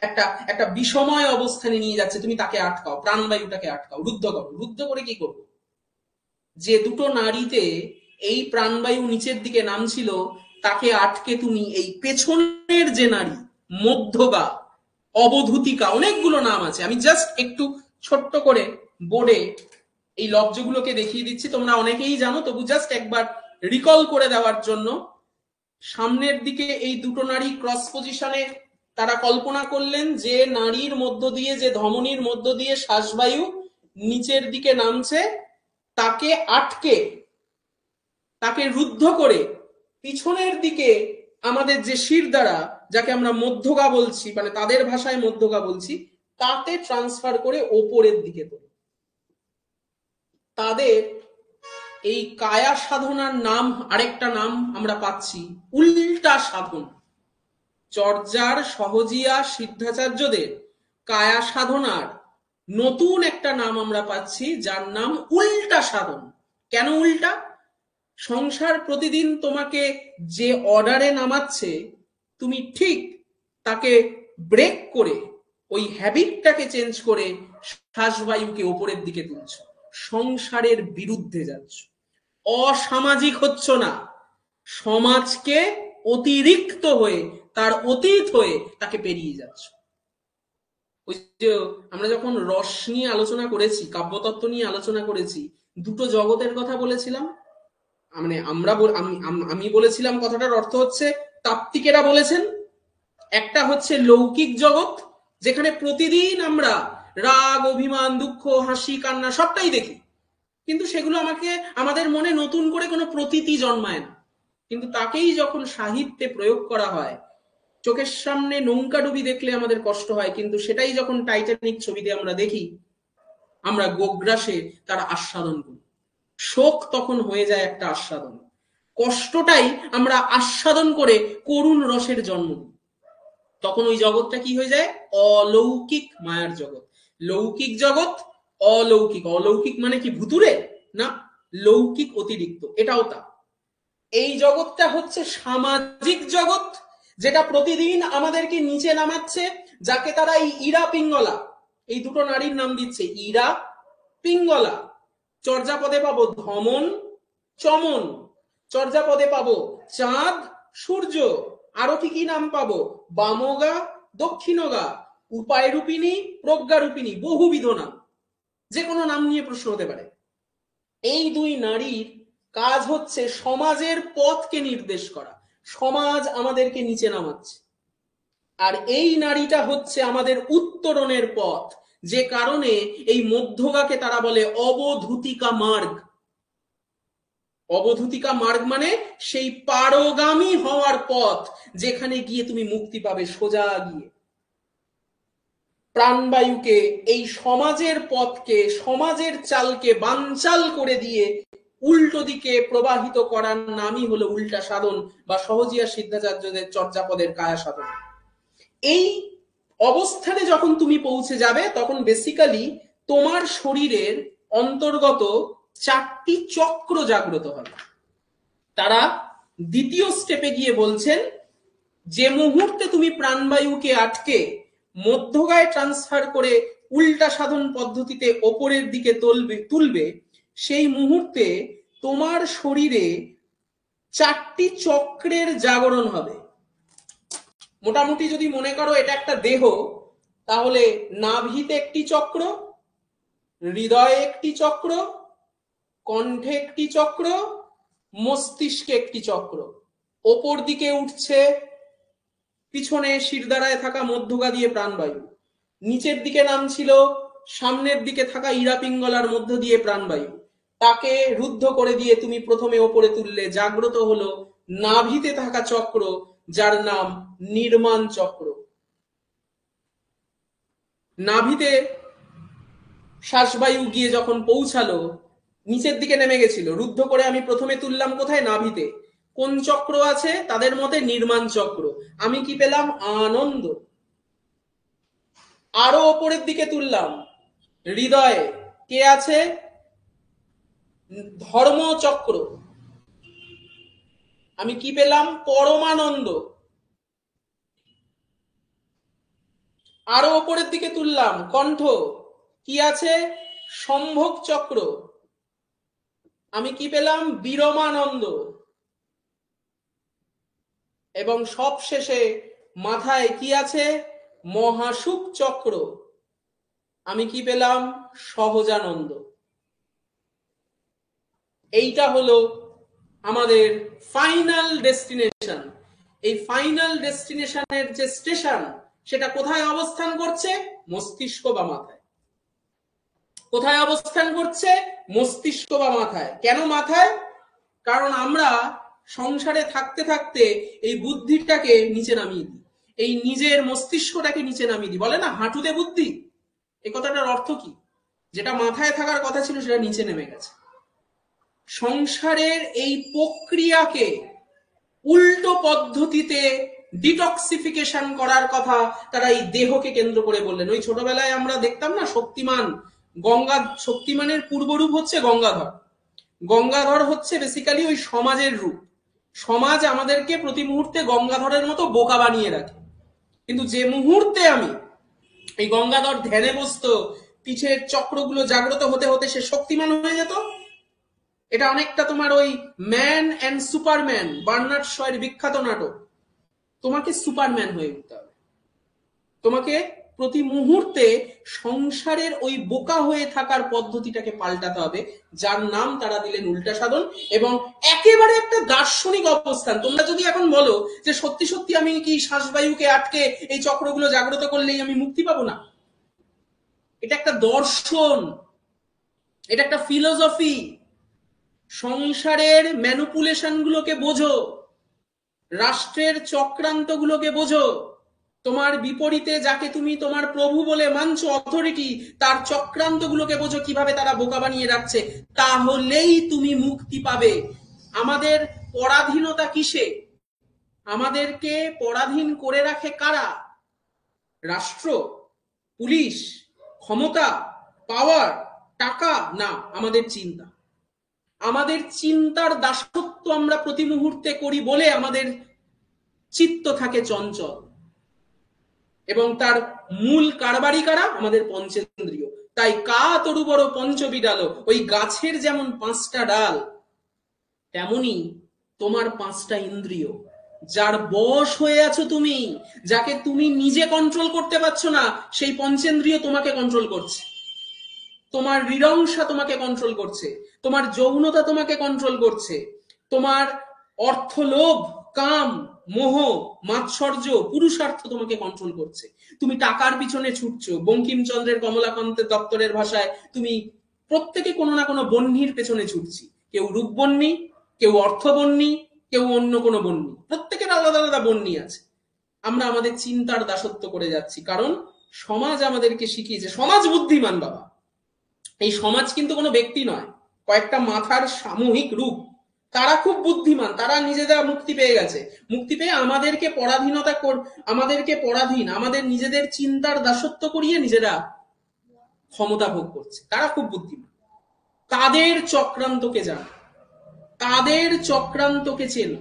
Speaker 1: একটা একটা বিষময় অবস্থানে নিয়ে যাচ্ছে, তুমি তাকে আটকাও, প্রাণবায়ুটাকে আটকাও, রুদ্ধ করো। রুদ্ধ করে কি করবো? যে দুটো নারীতে এই প্রাণবায়ু নিচের দিকে নামছিল, তাকে আটকে তুমি এই পেছনের যে নারী, মধ্যগা, অবধূতিকা, অনেকগুলো নাম আছে, আমি জাস্ট একটু ছোট্ট করে বোর্ডে এই লব্জগুলোকে দেখিয়ে দিচ্ছি, তোমরা অনেকেই জানো, তবু জাস্ট একবার রিকল করে দেওয়ার জন্য। সামনের দিকে এই দুটো নারী ক্রস পজিশনে তারা কল্পনা করলেন যে নারীর মধ্য দিয়ে, যে ধমনীর মধ্য দিয়ে শ্বাসবায়ু নিচের দিকে নামছে, তাকে আটকে, তাকে রুদ্ধ করে পিছনের দিকে আমাদের যে শির দ্বারা, যাকে আমরা মধ্যগা বলছি, মানে তাদের ভাষায় মধ্যগা বলছি, তাতে ট্রান্সফার করে ওপরের দিকে তোলে। তাদের এই কায়া সাধনার নাম, আরেকটা নাম আমরা পাচ্ছি উল্টা সাধন। চর্যার সহজিয়া সিদ্ধাচার্যদের কায়া সাধনার নতুন একটা নাম আমরা পাচ্ছি, যার নাম উল্টা সাধন। কেন উল্টা? সংসার প্রতিদিন তোমাকে যে অর্ডারে নামাচ্ছে, তুমি ঠিক তাকে ব্রেক করে, ওই হ্যাবিটটাকে চেঞ্জ করে শ্বাসবায়ুকে ওপরের দিকে তুলছ, সংসারের বিরুদ্ধে যাচ্ছ, অসামাজিক হচ্ছ না, সমাজকে অতিরিক্ত হয়ে, তার অতীত হয়ে তাকে পেরিয়ে যাচ্ছ। ওই যে আমরা যখন রস নিয়ে আলোচনা করেছি, কাব্যতত্ত্ব নিয়ে আলোচনা করেছি, দুটো জগতের কথা বলেছিলাম, মানে আমি বলেছিলাম, কথাটার অর্থ হচ্ছে তাত্ত্বিকেরা বলেছেন, একটা হচ্ছে লৌকিক জগৎ, যেখানে প্রতিদিন আমরা রাগ, অভিমান, দুঃখ, হাসি, কান্না সবটাই দেখি, কিন্তু সেগুলো আমাদের মনে নতুন করে কোনো প্রতীতি জন্মায় না। কিন্তু তাকেই যখন সাহিত্যে প্রয়োগ করা হয়, চোখের সামনে নৌকাডুবি দেখলে আমাদের কষ্ট হয়, কিন্তু সেটাই যখন টাইটানিক ছবিতে আমরা দেখি, আমরা গোগ্রাসে তার আস্বাদন করি। শোক তখন হয়ে যায় একটা আস্বাদন, কষ্টটাই আমরা আস্বাদন করে করুণ রসের জন্ম দিই। তখন ওই জগৎটা কি হয়ে যায়? অলৌকিক মায়ার জগৎ। লৌকিক জগৎ, অলৌকিক। অলৌকিক মানে কি ভুতুরে? না, লৌকিক অতিরিক্ত, এটাও তা। এই জগৎটা হচ্ছে সামাজিক জগৎ, যেটা প্রতিদিন আমাদেরকে নিচে নামাচ্ছে, যাকে তারা এই ইরা পিঙ্গলা, এই দুটো নারীর নাম দিচ্ছে ইরা, পিঙ্গলা। চর্যাপদে পাবো ধমন, চমন। চর্যাপদে পাবো চাঁদ, সূর্য। আরো কি কি নাম পাবো? বামগা, দক্ষিণগা, উপায়রূপিণী, প্রজ্ঞারূপিণী, বহুবিধ নাম। যে কোনো নাম নিয়ে প্রশ্ন হতে পারে। এই দুই নারীর কাজ হচ্ছে সমাজের পথকে নির্দেশ করা। সমাজ আমাদেরকে নিচে নামাচ্ছে, আর এই নারীটা হচ্ছে আমাদের উত্তরণের পথ। যে কারণে এই মধ্যগাকে তারা বলে অবধূতিকা মার্গ। অবধূতিকা মার্গ মানে সেই পারগামী হওয়ার পথ, যেখানে গিয়ে তুমি মুক্তি পাবে সোজা গিয়ে। প্রাণবায়ুকে, এই সমাজের পথকে, সমাজের চালকে বানচাল করে দিয়ে উল্টো দিকে প্রবাহিত করার নামই হলো উল্টা সাধন বা সহজিয়া সিদ্ধাচার্যদের চর্যাপদের কায়া সাধন। এই অবস্থানে যখন তুমি পৌঁছে যাবে, তখন বেসিক্যালি তোমার শরীরের অন্তর্গত 4টি চক্র জাগ্রত হবে। তারা দ্বিতীয় স্টেপে গিয়ে বলছেন, যে মুহূর্তে তুমি প্রাণবায়ুকে আটকে মধ্যগায় ট্রান্সফার করে উল্টা সাধন পদ্ধতিতে ওপরের দিকে তুলবে, সেই মুহূর্তে তোমার শরীরে 4টি চক্রের জাগরণ হবে। মোটামুটি যদি মনে করো এটা একটা দেহ, তাহলে নাভিতে একটি চক্র, হৃদয়ে একটি চক্র, কণ্ঠে একটি চক্র, মস্তিষ্কে একটি চক্র। ওপর দিকে উঠছে পিছনে শিরদাঁড়ায় থাকা মধ্যগা দিয়ে প্রাণবায়ু, নিচের দিকে নামছিল সামনের দিকে থাকা ইরা পিঙ্গলার মধ্য দিয়ে প্রাণবায়ু। তাকে রুদ্ধ করে দিয়ে তুমি প্রথমে ওপরে তুললে, জাগ্রত হলো নাভিতে থাকা চক্র, যার নাম নির্মাণ চক্র। নাভিতে শ্বাসবায়ু গিয়ে যখন পৌঁছালো, নিচের দিকে নেমে গেছিল, রুদ্ধ করে আমি প্রথমে তুললাম কোথায়? নাভিতে। কোন চক্র আছে তাদের মতে? নির্মাণ চক্র। আমি কি পেলাম? আনন্দ। আরো ওপরের দিকে তুললাম, হৃদয়ে কে আছে? ধর্ম চক্র। আমি কি পেলাম? পরমানন্দ। আরো ওপরের দিকে তুললাম, কণ্ঠ, কি আছে? সম্ভোগ চক্র। আমি কি পেলাম? বিরমানন্দ। এবং সব শেষে মাথায় কি আছে? মহাসুখ চক্র। আমি কি পেলাম? সহজানন্দ। এইটা হলো আমাদের ফাইনাল ডেস্টিনেশন। এই ফাইনাল ডেস্টিনেশনের যে স্টেশন, সেটা কোথায় অবস্থান করছে? মস্তিষ্ক বা মাথায়। কোথায় অবস্থান করছে? মস্তিষ্ক বা মাথায়। কেন মাথায়? কারণ আমরা সংসারে থাকতে থাকতে এই বুদ্ধিটাকে নিচে নামিয়ে দিই, এই নিজের মস্তিষ্কটাকে নিচে নামিয়ে দিই। বলে না হাঁটুতে বুদ্ধি, এই কথাটার অর্থ কি? যেটা মাথায় থাকার কথা ছিল সেটা নিচে নেমে গেছে। সংসারের এই প্রক্রিয়াকে উল্টো পদ্ধতিতে ডিটক্সিফিকেশন করার কথা তারা এই দেহকে কেন্দ্র করে বললেন। ওই ছোটবেলায় আমরা দেখতাম না শক্তিমান, শক্তিমানের পূর্বরূপ হচ্ছে গঙ্গাধর। গঙ্গাধর হচ্ছে বেসিক্যালি ওই সমাজের রূপ। সমাজ আমাদেরকে প্রতি মুহূর্তে গঙ্গাধরের মতো বোকা বানিয়ে রাখে, কিন্তু যে মুহূর্তে আমি এই গঙ্গাধর ধ্যানে বসতো, পিঠের চক্রগুলো জাগ্রত হতে হতে সে শক্তিমান হয়ে যেত। এটা অনেকটা তোমার ওই ম্যান অ্যান্ড সুপারম্যান, বার্নার্ড শয়ের বিখ্যাত নাটক। তোমাকে সুপারম্যান হয়ে উঠতে হবে। তোমাকে প্রতি মুহূর্তে সংসারের ওই বোকা হয়ে থাকার পদ্ধতিটাকে পাল্টাতে হবে, যার নাম তারা দিলেন উল্টা সাধন। এবং একেবারে একটা দার্শনিক অবস্থান। তোমরা যদি এখন বলো যে সত্যি সত্যি আমি কি শ্বাসবায়ুকে আটকে এই চক্রগুলো জাগ্রত করলেই আমি মুক্তি পাবো, না। এটা একটা দর্শন, এটা একটা ফিলোসফি। সংসারের ম্যানুপুলেশন গুলোকে বোঝো, রাষ্ট্রের চক্রান্ত গুলোকে বোঝো, তোমার বিপরীতে যাকে তুমি তোমার প্রভু বলে মানছো, অথরিটি, তার চক্রান্ত গুলোকে বোঝো, কিভাবে তারা বোকা বানিয়ে রাখছে। তাহলেই তুমি মুক্তি পাবে। আমাদের পরাধীনতা কিসে? আমাদেরকে পরাধীন করে রাখে কারা? রাষ্ট্র, পুলিশ, ক্ষমতা, পাওয়ার, টাকা? না, আমাদের চিন্তা। আমাদের চিন্তার দাসত্ব আমরা প্রতি মুহূর্তে করি বলে আমাদের চিত্ত থাকে চঞ্চল। এবং তার মূল কারবারি কারা? আমাদের পঞ্চেন্দ্রিয়। তাই কা তরু বড় পঞ্চবিডাল, ওই গাছের যেমন 5টা ডাল, তেমনি তোমার 5টা ইন্দ্রিয়। যার বশ হয়ে আছো তুমি, যাকে তুমি নিজে কন্ট্রোল করতে পারছো না, সেই পঞ্চেন্দ্রিয় তোমাকে কন্ট্রোল করছে। তোমার হৃদংসা তোমাকে কন্ট্রোল করছে, তোমার যৌনতা তোমাকে কন্ট্রোল করছে, তোমার অর্থলোভ, কাম, মোহ, মাৎসর্য, পুরুষার্থ তোমাকে কন্ট্রোল করছে। তুমি টাকার পিছনে ছুটছো। বঙ্কিমচন্দ্রের কমলাকান্তের দপ্তরের ভাষায় তুমি প্রত্যেকে কোনো না কোনো বহ্নির পেছনে ছুটছি। কেউ রূপবহ্নি, কেউ অর্থবহ্নি, কেউ অন্য কোনো বহ্নি। প্রত্যেকের আলাদা আলাদা বহ্নি আছে। আমরা আমাদের চিন্তার দাসত্ব করে যাচ্ছি, কারণ সমাজ আমাদেরকে শিখিয়েছে। সমাজ বুদ্ধিমান বাবা। এই সমাজ কিন্তু কোনো ব্যক্তি নয়, কয়েকটা মাথার সামূহিক রূপ। তারা খুব বুদ্ধিমান, তারা নিজেরা মুক্তি পেয়ে গেছে। মুক্তি পেয়ে আমাদেরকে আমাদেরকে পরাধীন, আমাদের নিজেদের চিন্তার দাসত্ব করিয়ে নিজেরা ক্ষমতা ভোগ করছে। তারা খুব বুদ্ধিমান। তাদের চক্রান্তকে জানো, তাদের চক্রান্তকে চেনো,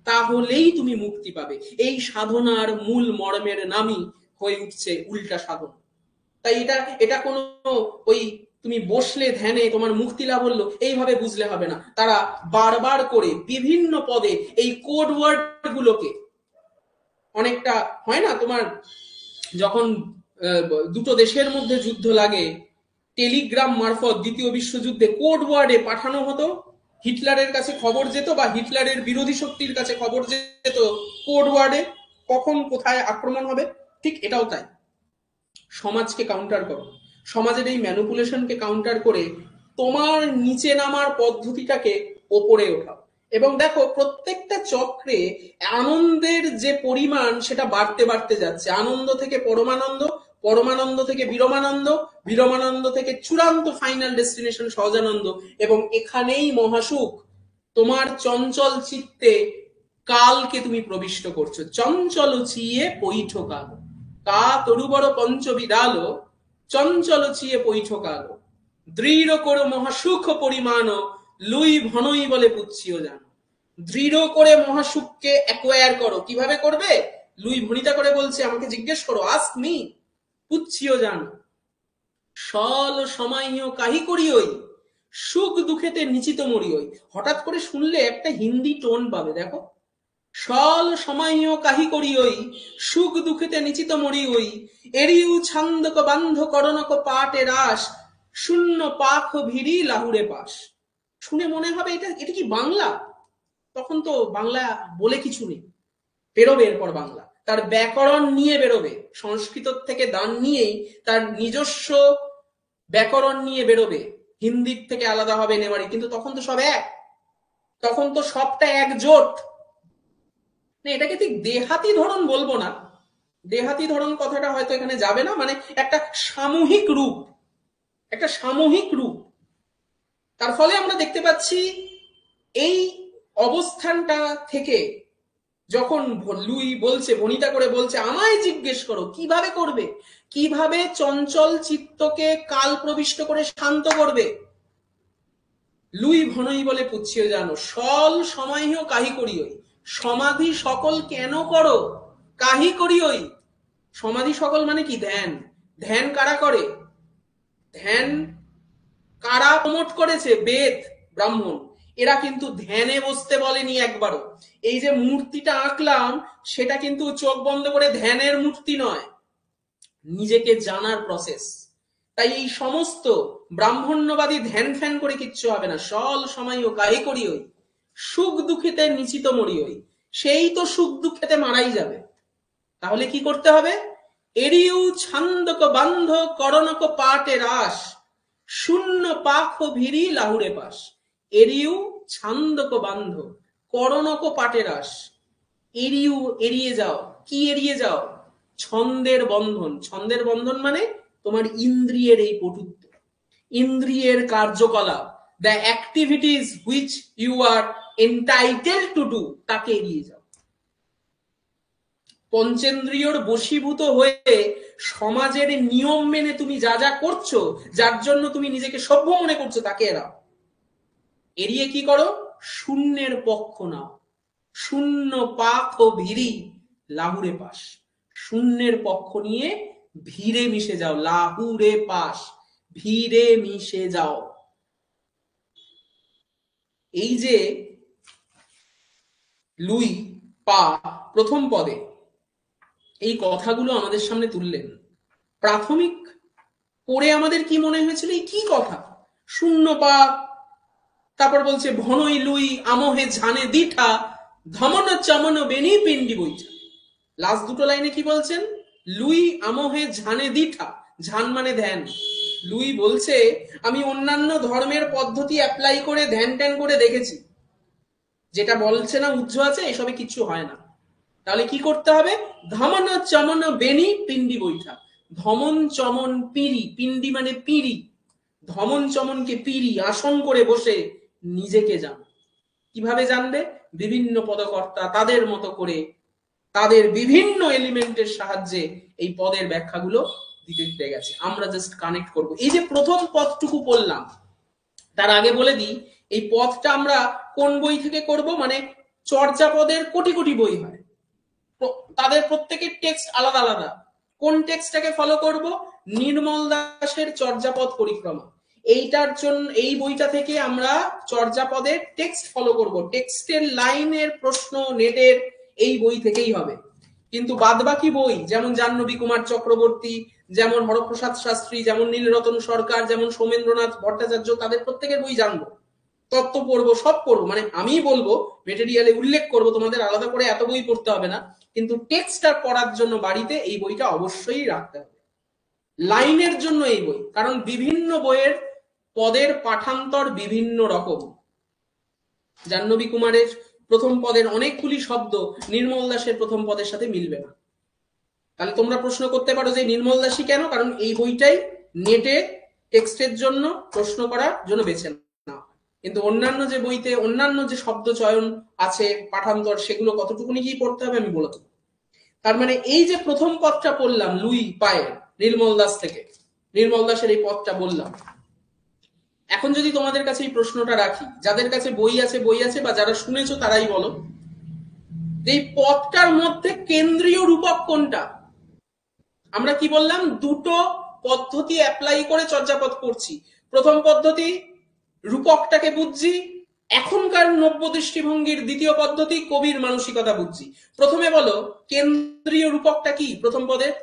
Speaker 1: তাহলেই তুমি মুক্তি পাবে। এই সাধনার মূল মর্মের নামই হয়ে উঠছে উল্টা সাধনা। তাই এটা কোনো ওই তুমি বসলে ধ্যানে তোমার মুক্তি লাভ হলো এইভাবে বুঝলে হবে না। তারা বারবার করে বিভিন্ন পদে এই কোড ওয়ার্ড গুলোকে, অনেকটা হয় না তোমার যখন দুটো দেশের মধ্যে যুদ্ধ লাগে, টেলিগ্রাম মারফত দ্বিতীয় বিশ্বযুদ্ধে কোড ওয়ার্ডে পাঠানো হতো, হিটলারের কাছে খবর যেত বা হিটলারের বিরোধী শক্তির কাছে খবর যেত কোড ওয়ার্ডে, কখন কোথায় আক্রমণ হবে। ঠিক এটাও তাই। সমাজকে কাউন্টার করো, সমাজের এই ম্যানিপুলেশনকে কাউন্টার করে তোমার নিচে নামার পদ্ধতিটাকে ওপরে ওঠাও। এবং দেখো প্রত্যেকটা চক্রে আনন্দের যে পরিমাণ সেটা বাড়তে বাড়তে যাচ্ছে। আনন্দ থেকে পরমানন্দ, পরমানন্দ থেকে বিরমানন্দ, বিরমানন্দ থেকে চূড়ান্ত ফাইনাল ডেস্টিনেশন সহজানন্দ। এবং এখানেই মহাসুখ। তোমার চঞ্চল চিত্তে কালকে তুমি প্রবিষ্ট করছো। চঞ্চল চিয়ে পৈঠ কাল, কা তরু বড় পঞ্চবিডাল, চঞ্চল চিয়ে পৈঠ কাল, দৃঢ় করো মহাসুখ পরিমাণ, লুই ভনই বলে পুচ্ছিও জানো। দৃঢ় করে মহাসুখকে অ্যাকোয়ার করো। কিভাবে করবে? লুই ভনিতা করে বলছে, আমাকে জিজ্ঞেস করো, আস্ক মি, পুচ্ছিও জানো। সল সময়ও কাহি করিওই, সুখ দুঃখেতে নিচিত মরিওই। হঠাৎ করে শুনলে একটা হিন্দি টোন পাবে, দেখো। সল সময়ও কাহি করিওই, সুখ দুঃখেতে নিচিত মরিওই, এরিউ ছান্দক বান্ধ করণক পাটে রাস, শূন্য পাখ ভিড়ি লাহুরে পাশ। শুনে মনে হবে এটা এটা কি বাংলা? তখন তো বাংলা বলে কিছু নেই। বেরোবে এরপর বাংলা, তার ব্যাকরণ নিয়ে বেরোবে, সংস্কৃত থেকে দান নিয়েই তার নিজস্ব ব্যাকরণ নিয়ে বেরোবে, হিন্দির থেকে আলাদা হবে নেওয়ারি। কিন্তু তখন তো সব এক, তখন তো সবটা একজোট। এটাকে ঠিক দেহাতি ধরন বলবো না, দেহাতি ধরন কথাটা হয়তো এখানে যাবে না। মানে একটা সামূহিক রূপ, একটা সামূহিক রূপ। তার ফলে আমরা দেখতে পাচ্ছি এই অবস্থানটা থেকে যখন লুই বলছে, ভনিতা করে বলছে, আমায় জিজ্ঞেস করো কিভাবে করবে, কিভাবে চঞ্চল চিত্তকে কাল প্রবিষ্ট করে শান্ত করবে। লুই ভনই বলে পুচ্ছিও জানো, সল সময়ও কাহি করিওই। সমাধি সকল কেন করো, কাহি করিওই। সমাধি সকল মানে কি? ধ্যান। ধ্যান কারা করে? ধ্যান কারা প্রমোট করেছে? বেদ, ব্রাহ্মণ। এরা কিন্তু ধ্যানে বসতে বলেনি একবারও। এই যে মূর্তিটা আঁকলাম সেটা কিন্তু চোখ বন্ধ করে ধ্যানের মূর্তি নয়, নিজেকে জানার প্রসেস। তাই এই সমস্ত ব্রাহ্মণ্যবাদী ধ্যান ফ্যান করে কিচ্ছু হবে না। সল সময়ও কাহি করিওই, সুখ দুঃখেতে নিচিত মরিওই। সেই তো সুখ দুঃখেতে মারাই যাবে। তাহলে কি করতে হবে? এরিউ ছান্দক বান্ধ করণক পাটে রাস, শূন্য পাখ ভিড়ি লাহুরে পাশ। এরিউ ছান্দক বান্ধ করণক পাটে রাস। এরিউ এড়িয়ে যাও। কি এড়িয়ে যাও? ছন্দের বন্ধন। ছন্দের বন্ধন মানে তোমার ইন্দ্রিয়ের এই পটুত্ব, ইন্দ্রিয়ের কার্যকলাপ, the activities which you are entitled to do, তাকে এড়িয়ে যাও। পঞ্চেন্দ্রিয়র বশীভূত হয়ে সমাজের নিয়ম মেনে তুমি যা যা করছো, যার জন্য তুমি নিজেকে সভ্য মনে করছো, তাকে এড়াও। এড়িয়ে কি করো? শূন্যের পক্ষ নাও। শূন্য পাখ ভিড়ি লাহুরে পাশ। শূন্যের পক্ষ নিয়ে ভিড়ে মিশে যাও, লাহুরে পাশ, ভিড়ে মিশে যাও। এই যে লুই পা প্রথম পদে এই কথাগুলো আমাদের সামনে তুললেন, প্রাথমিক পড়ে আমাদের কি মনে হয়েছিল, এই কি কথা, শূন্য পা, তারপর বলছে ভনই লুই আমহে ঝানে দিঠা ধমন চমন বেনি পিন্ডি বইটা। লাস্ট দুটো লাইনে কি বলছেন, লুই আমহে ঝানে দিঠা, ঝান মানে ধ্যান। লুই বলছে আমি অন্যান্য ধর্মের পদ্ধতি অ্যাপ্লাই করে ধ্যান ট্যান করে দেখেছি, যেটা বলছে না উজ্জ আছে, এসবে কিছু হয় না। তাহলে কি করতে হবে, ধমন চমন বেনি পিন্ডি বৈঠা, ধমন চমন পিড়ি, পিন্ডি মানে পিড়ি, ধমন চমনকে পিড়ি আসন করে বসে নিজেকে জান। কিভাবে জানবে, বিভিন্ন পদকর্তা তাদের মতো করে তাদের বিভিন্ন এলিমেন্টের সাহায্যে এই পদের ব্যাখ্যাগুলো দিতে দিতে গেছে, আমরা জাস্ট কানেক্ট করব। এই যে প্রথম পদটুকু পড়লাম, তার আগে বলে দিই এই পদটা আমরা কোন বই থেকে করব, মানে চর্যাপদের কোটি কোটি বই হয়, তাদের প্রত্যেকের টেক্সট আলাদা আলাদা। কোন টেক্সটটাকে ফলো করব, নির্মল দাসের চর্যাপদ পরিক্রমা। এইটার জন্য এই বইটা থেকে আমরা চর্যাপদের টেক্সট ফলো করব, টেক্সটের লাইনের প্রশ্ন নেটের এই বই থেকেই হবে। কিন্তু বাদবাকি বই যেমন জাহ্নবী কুমার চক্রবর্তী, যেমন হরপ্রসাদ শাস্ত্রী, যেমন নীলরতন সরকার, যেমন সোমেন্দ্রনাথ ভট্টাচার্য, তাদের প্রত্যেকের বই জানবো, তত্ত্ব পড়বো, সব পড়বো, মানে আমি বলবো মেটেরিয়ালে উল্লেখ করব, তোমাদের আলাদা করে এত বই পড়তে হবে না, কিন্তু টেক্সটটা পড়ার জন্য বাড়িতে এই বইটা অবশ্যই রাখতে হবে। লাইনের জন্য এই বই, কারণ বিভিন্ন বইয়ের পদের পাঠান্তর বিভিন্ন রকম। জাহ্নবী কুমারের প্রথম পদের অনেকগুলি শব্দ নির্মল দাসের প্রথম পদের সাথে মিলবে না। তাহলে তোমরা প্রশ্ন করতে পারো যে নির্মল দাসী কেন, কারণ এই বইটাই নেটে টেক্সটের জন্য প্রশ্ন করার জন্য বেছে না। কিন্তু অন্যান্য যে বইতে অন্যান্য যে শব্দ চয়ন আছে পাঠান্তর, সেগুলো কতটুকুনি কি পড়তে হবে আমি বলে দেবো। তার মানে এই যে প্রথম পদটা পড়লাম লুই পায়ের নির্মল দাস থেকে, নির্মল দাসের এই পদটা বললাম, এখন যদি তোমাদের কাছে এই প্রশ্নটা রাখি, যাদের কাছে বই আছে বই আছে, বা যারা শুনেছো তারাই বলো, এই পদটার মধ্যে কেন্দ্রীয় রূপক কোনটা। আমরা কি বললাম, দুটো পদ্ধতি অ্যাপ্লাই করে চর্যাপদ করছি। প্রথম পদ্ধতি রূপকটাকে বুঝছি, এখনকার নব্য দৃষ্টিভঙ্গির দ্বিতীয় পদ্ধতি কবির মানসিকতা বুঝছি। প্রথমে বলো কেন্দ্রীয় রূপকটা কি প্রথম পদের,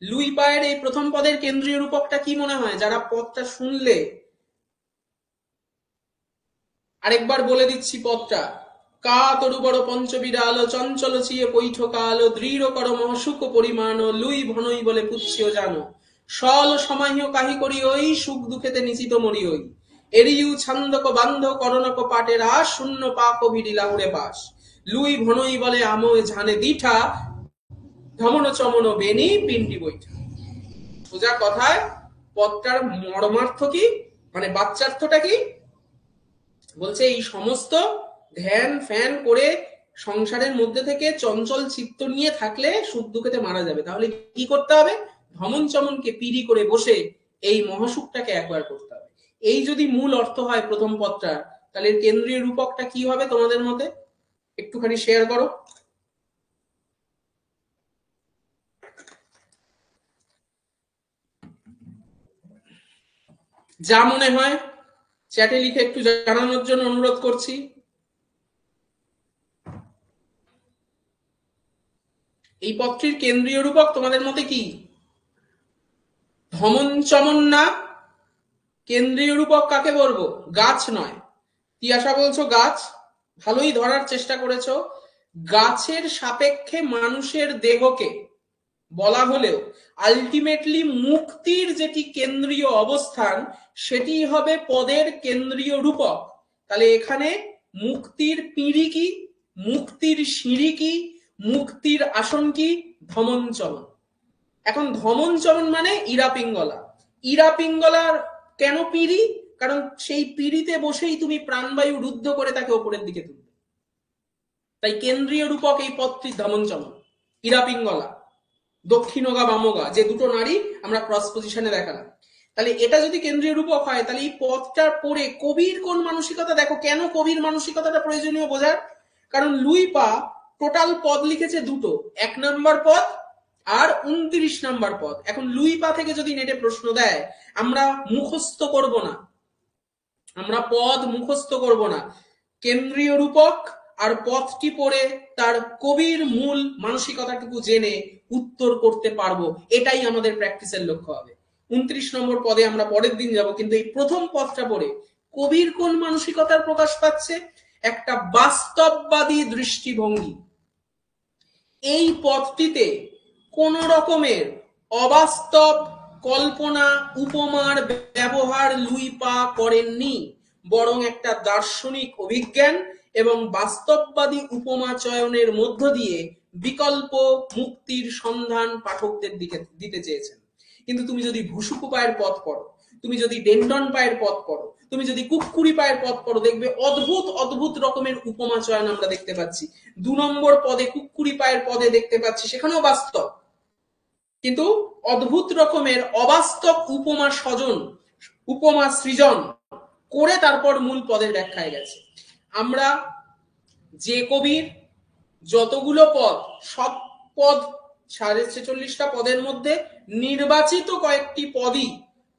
Speaker 1: লুই পায়ের এই প্রথম পদের কেন্দ্রীয় রূপকটা কি মনে হয় যারা পদটা শুনলে। আরেকবার বলে দিচ্ছি পদটা, কা তরু বড় পঞ্চবিড়াল চঞ্চল চিয়ে পৈঠ কাল দৃঢ় কর মহসুখ পরিমাণ লুই ভনই বলে পুচ্ছিও জানো সল সমাহ্য কাহি করি ওই সুখ দুঃখেতে নিচিত মরি ওই এরিউ ছান্দক বান্ধ করণক পাটের আশ শূন্য পাক ভিড়ি লাউড়ে পাশ লুই ভনই বলে আময় ঝানে দিঠা ধমন চমন বেনি পিন্ডি বৈঠা। সোজা কথায় পদটার মর্মার্থ কি, মানে বাচ্চার্থটা কি, বলছে এই সমস্ত ধ্যান ফ্যান করে সংসারের মধ্যে থেকে চঞ্চল চিত্ত নিয়ে থাকলে সুখ দুঃখেতে মারা যাবে। তাহলে কি করতে হবে, ধমন চমনকে পিড়ি করে বসে এই মহাসুখটাকে একবার করতে হবে। এই যদি মূল অর্থ হয় প্রথম পদটা, তাহলে কেন্দ্রীয় রূপকটা কি হবে তোমাদের মতে একটুখানি শেয়ার করো। যা মনে হয় চ্যাটে লিখে একটু জানানোর জন্য অনুরোধ করছি। এই পদটির কেন্দ্রীয় রূপক তোমাদের মতে কি, ধমন চমন না, কেন্দ্রীয় রূপক কাকে বলবো, গাছ নয়। তিয়াশা বলছো গাছ, ভালোই ধরার চেষ্টা করেছো। গাছের সাপেক্ষে মানুষের দেহকে বলা হলেও আলটিমেটলি মুক্তির যেটি কেন্দ্রীয় অবস্থান সেটি হবে পদের কেন্দ্রীয় রূপক। তাহলে এখানে মুক্তির পিঁড়ি কি, মুক্তির সিঁড়ি কি, মুক্তির আসন কি, ধমন চমন। এখন ধমন চমন মানে ইরা পিঙ্গলা, ইরা পিঙ্গলার কেন পিঁড়ি, কারণ সেই পিঁড়িতে বসেই তুমি প্রাণবায়ু রুদ্ধ করে তাকে ওপরের দিকে তুলবে। তাই কেন্দ্রীয় রূপক এই পদটির ধমন চমন। ইরা পিঙ্গলা, দক্ষিণগা বামগা, যে দুটো নারী আমরা ক্রস পজিশনে দেখালাম, তাহলে এটা যদি কেন্দ্রীয় রূপক হয়, তাহলে এই পদটার পরে কবির কোন মানসিকতা, দেখো কেন কবির মানসিকতাটা প্রয়োজনীয় বোঝার, কারণ লুই পা টোটাল পদ লিখেছে দুটো, 1 নম্বর পদ আর 29 নম্বর পদ। এখন লুই পা থেকে যদি নেটে প্রশ্ন দেয়, আমরা মুখস্থ করব না, আমরা পদ মুখস্থ করব না, কেন্দ্রীয় রূপক আর পদটি পড়ে তার কবির মূল মানসিকতাটুকু জেনে উত্তর করতে পারবো, এটাই আমাদের প্র্যাকটিসের লক্ষ্য হবে। 29 নম্বর পদে আমরা পরের দিন যাব, কিন্তু এই প্রথম পদটা পড়ে কবির কোন মানসিকতার প্রকাশ পাচ্ছে? একটা বাস্তববাদী দৃষ্টিভঙ্গি। এই পদটিতে কোন রকমের অবাস্তব কল্পনা উপমার ব্যবহার লুই পা করেননি, বরং একটা দার্শনিক অভিজ্ঞান এবং বাস্তববাদী উপমা চয়নের মধ্য দিয়ে বিকল্প মুক্তির সন্ধান পাঠকদের দিতে চেয়েছেন। কিন্তু তুমি যদি ভুসুকু পায়ের পথ পড়ো, তুমি যদি ডেন্টন পায়ের পথ পড়ো, তুমি যদি কুক্কুরি পায়ের পথ পড়ো, দেখবে অদ্ভুত অদ্ভুত রকমের উপমা চয়ন আমরা দেখতে পাচ্ছি। 2 নম্বর পদে কুক্কুরি পায়ের পদে দেখতে পাচ্ছি, সেখানেও বাস্তব, কিন্তু অদ্ভুত রকমের অবাস্তব উপমা সজন, উপমা সৃজন করে তারপর মূল পদের ব্যাখ্যায় গেছে। আমরা যে কবির যতগুলো পদ, সব পদ 46টা পদের মধ্যে নির্বাচিত কয়েকটি পদই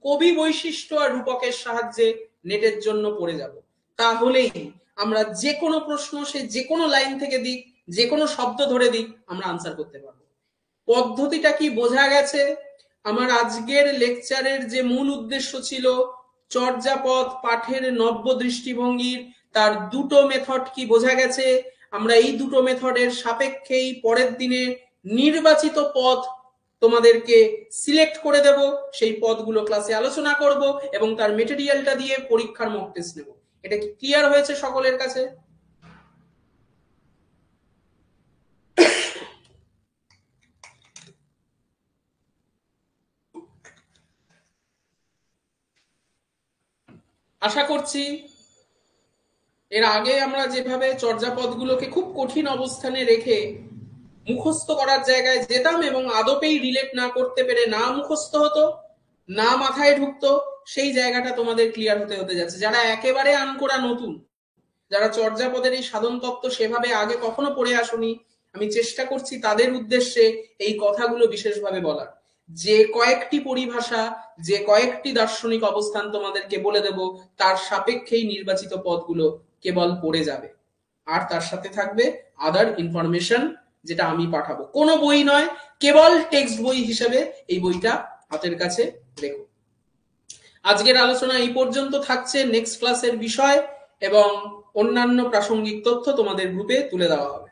Speaker 1: কবি বৈশিষ্ট্য আর রূপকের সাহায্যে নেটের জন্য পড়ে যাব। তাহলেই আমরা যে কোনো প্রশ্ন, সে যে কোনো লাইন থেকে দিক, যে কোনো শব্দ ধরে দিক, আমরা আনসার করতে পারবো। পদ্ধতিটা কি বোঝা গেছে? আমার আজকের লেকচারের যে মূল উদ্দেশ্য ছিল চর্যাপদ পাঠের নব্য দৃষ্টিভঙ্গির, তার দুটো মেথড কি বোঝা গেছে? আমরা এই দুটো মেথডের সাপেক্ষেই পরের দিনে নির্বাচিত পদ তোমাদেরকে সিলেক্ট করে দেব, সেই পদগুলো ক্লাসে আলোচনা করব এবং তার মেটেরিয়ালটা দিয়ে পরীক্ষার মক টেস্ট নেব। এটা কি ক্লিয়ার হয়েছে সকলের কাছে? আশা করছি এর আগে আমরা যেভাবে চর্যাপদগুলোকে খুব কঠিন অবস্থানে রেখে মুখস্থ করার জায়গায় যেতাম এবং আদপেই রিলেট না করতে পেরে না মুখস্থ হতো, না মাথায় ঢুকতো, সেই জায়গাটা তোমাদের ক্লিয়ার হতে হতে যাচ্ছে। যারা একেবারে আনকোড়া নতুন, যারা চর্যাপদের এই সাধন তত্ত্ব সেভাবে আগে কখনো পড়ে আসনি, আমি চেষ্টা করছি তাদের উদ্দেশ্যে এই কথাগুলো বিশেষভাবে বলার। যে কয়েকটি পরিভাষা, যে কয়েকটি দার্শনিক অবস্থান তোমাদেরকে বলে দেব, তার সাপেক্ষেই নির্বাচিত পদগুলো কেবল পড়ে যাবে, আর তার সাথে থাকবে আদার ইনফরমেশন, যেটা আমি পাঠাবো। কোনো বই নয়, কেবল টেক্সট বই হিসেবে এই বইটা হাতের কাছে রেখো। আজকের আলোচনা এই পর্যন্ত থাকছে। নেক্সট ক্লাসের বিষয় এবং অন্যান্য প্রাসঙ্গিক তথ্য তোমাদের গ্রুপে তুলে দেওয়া হবে।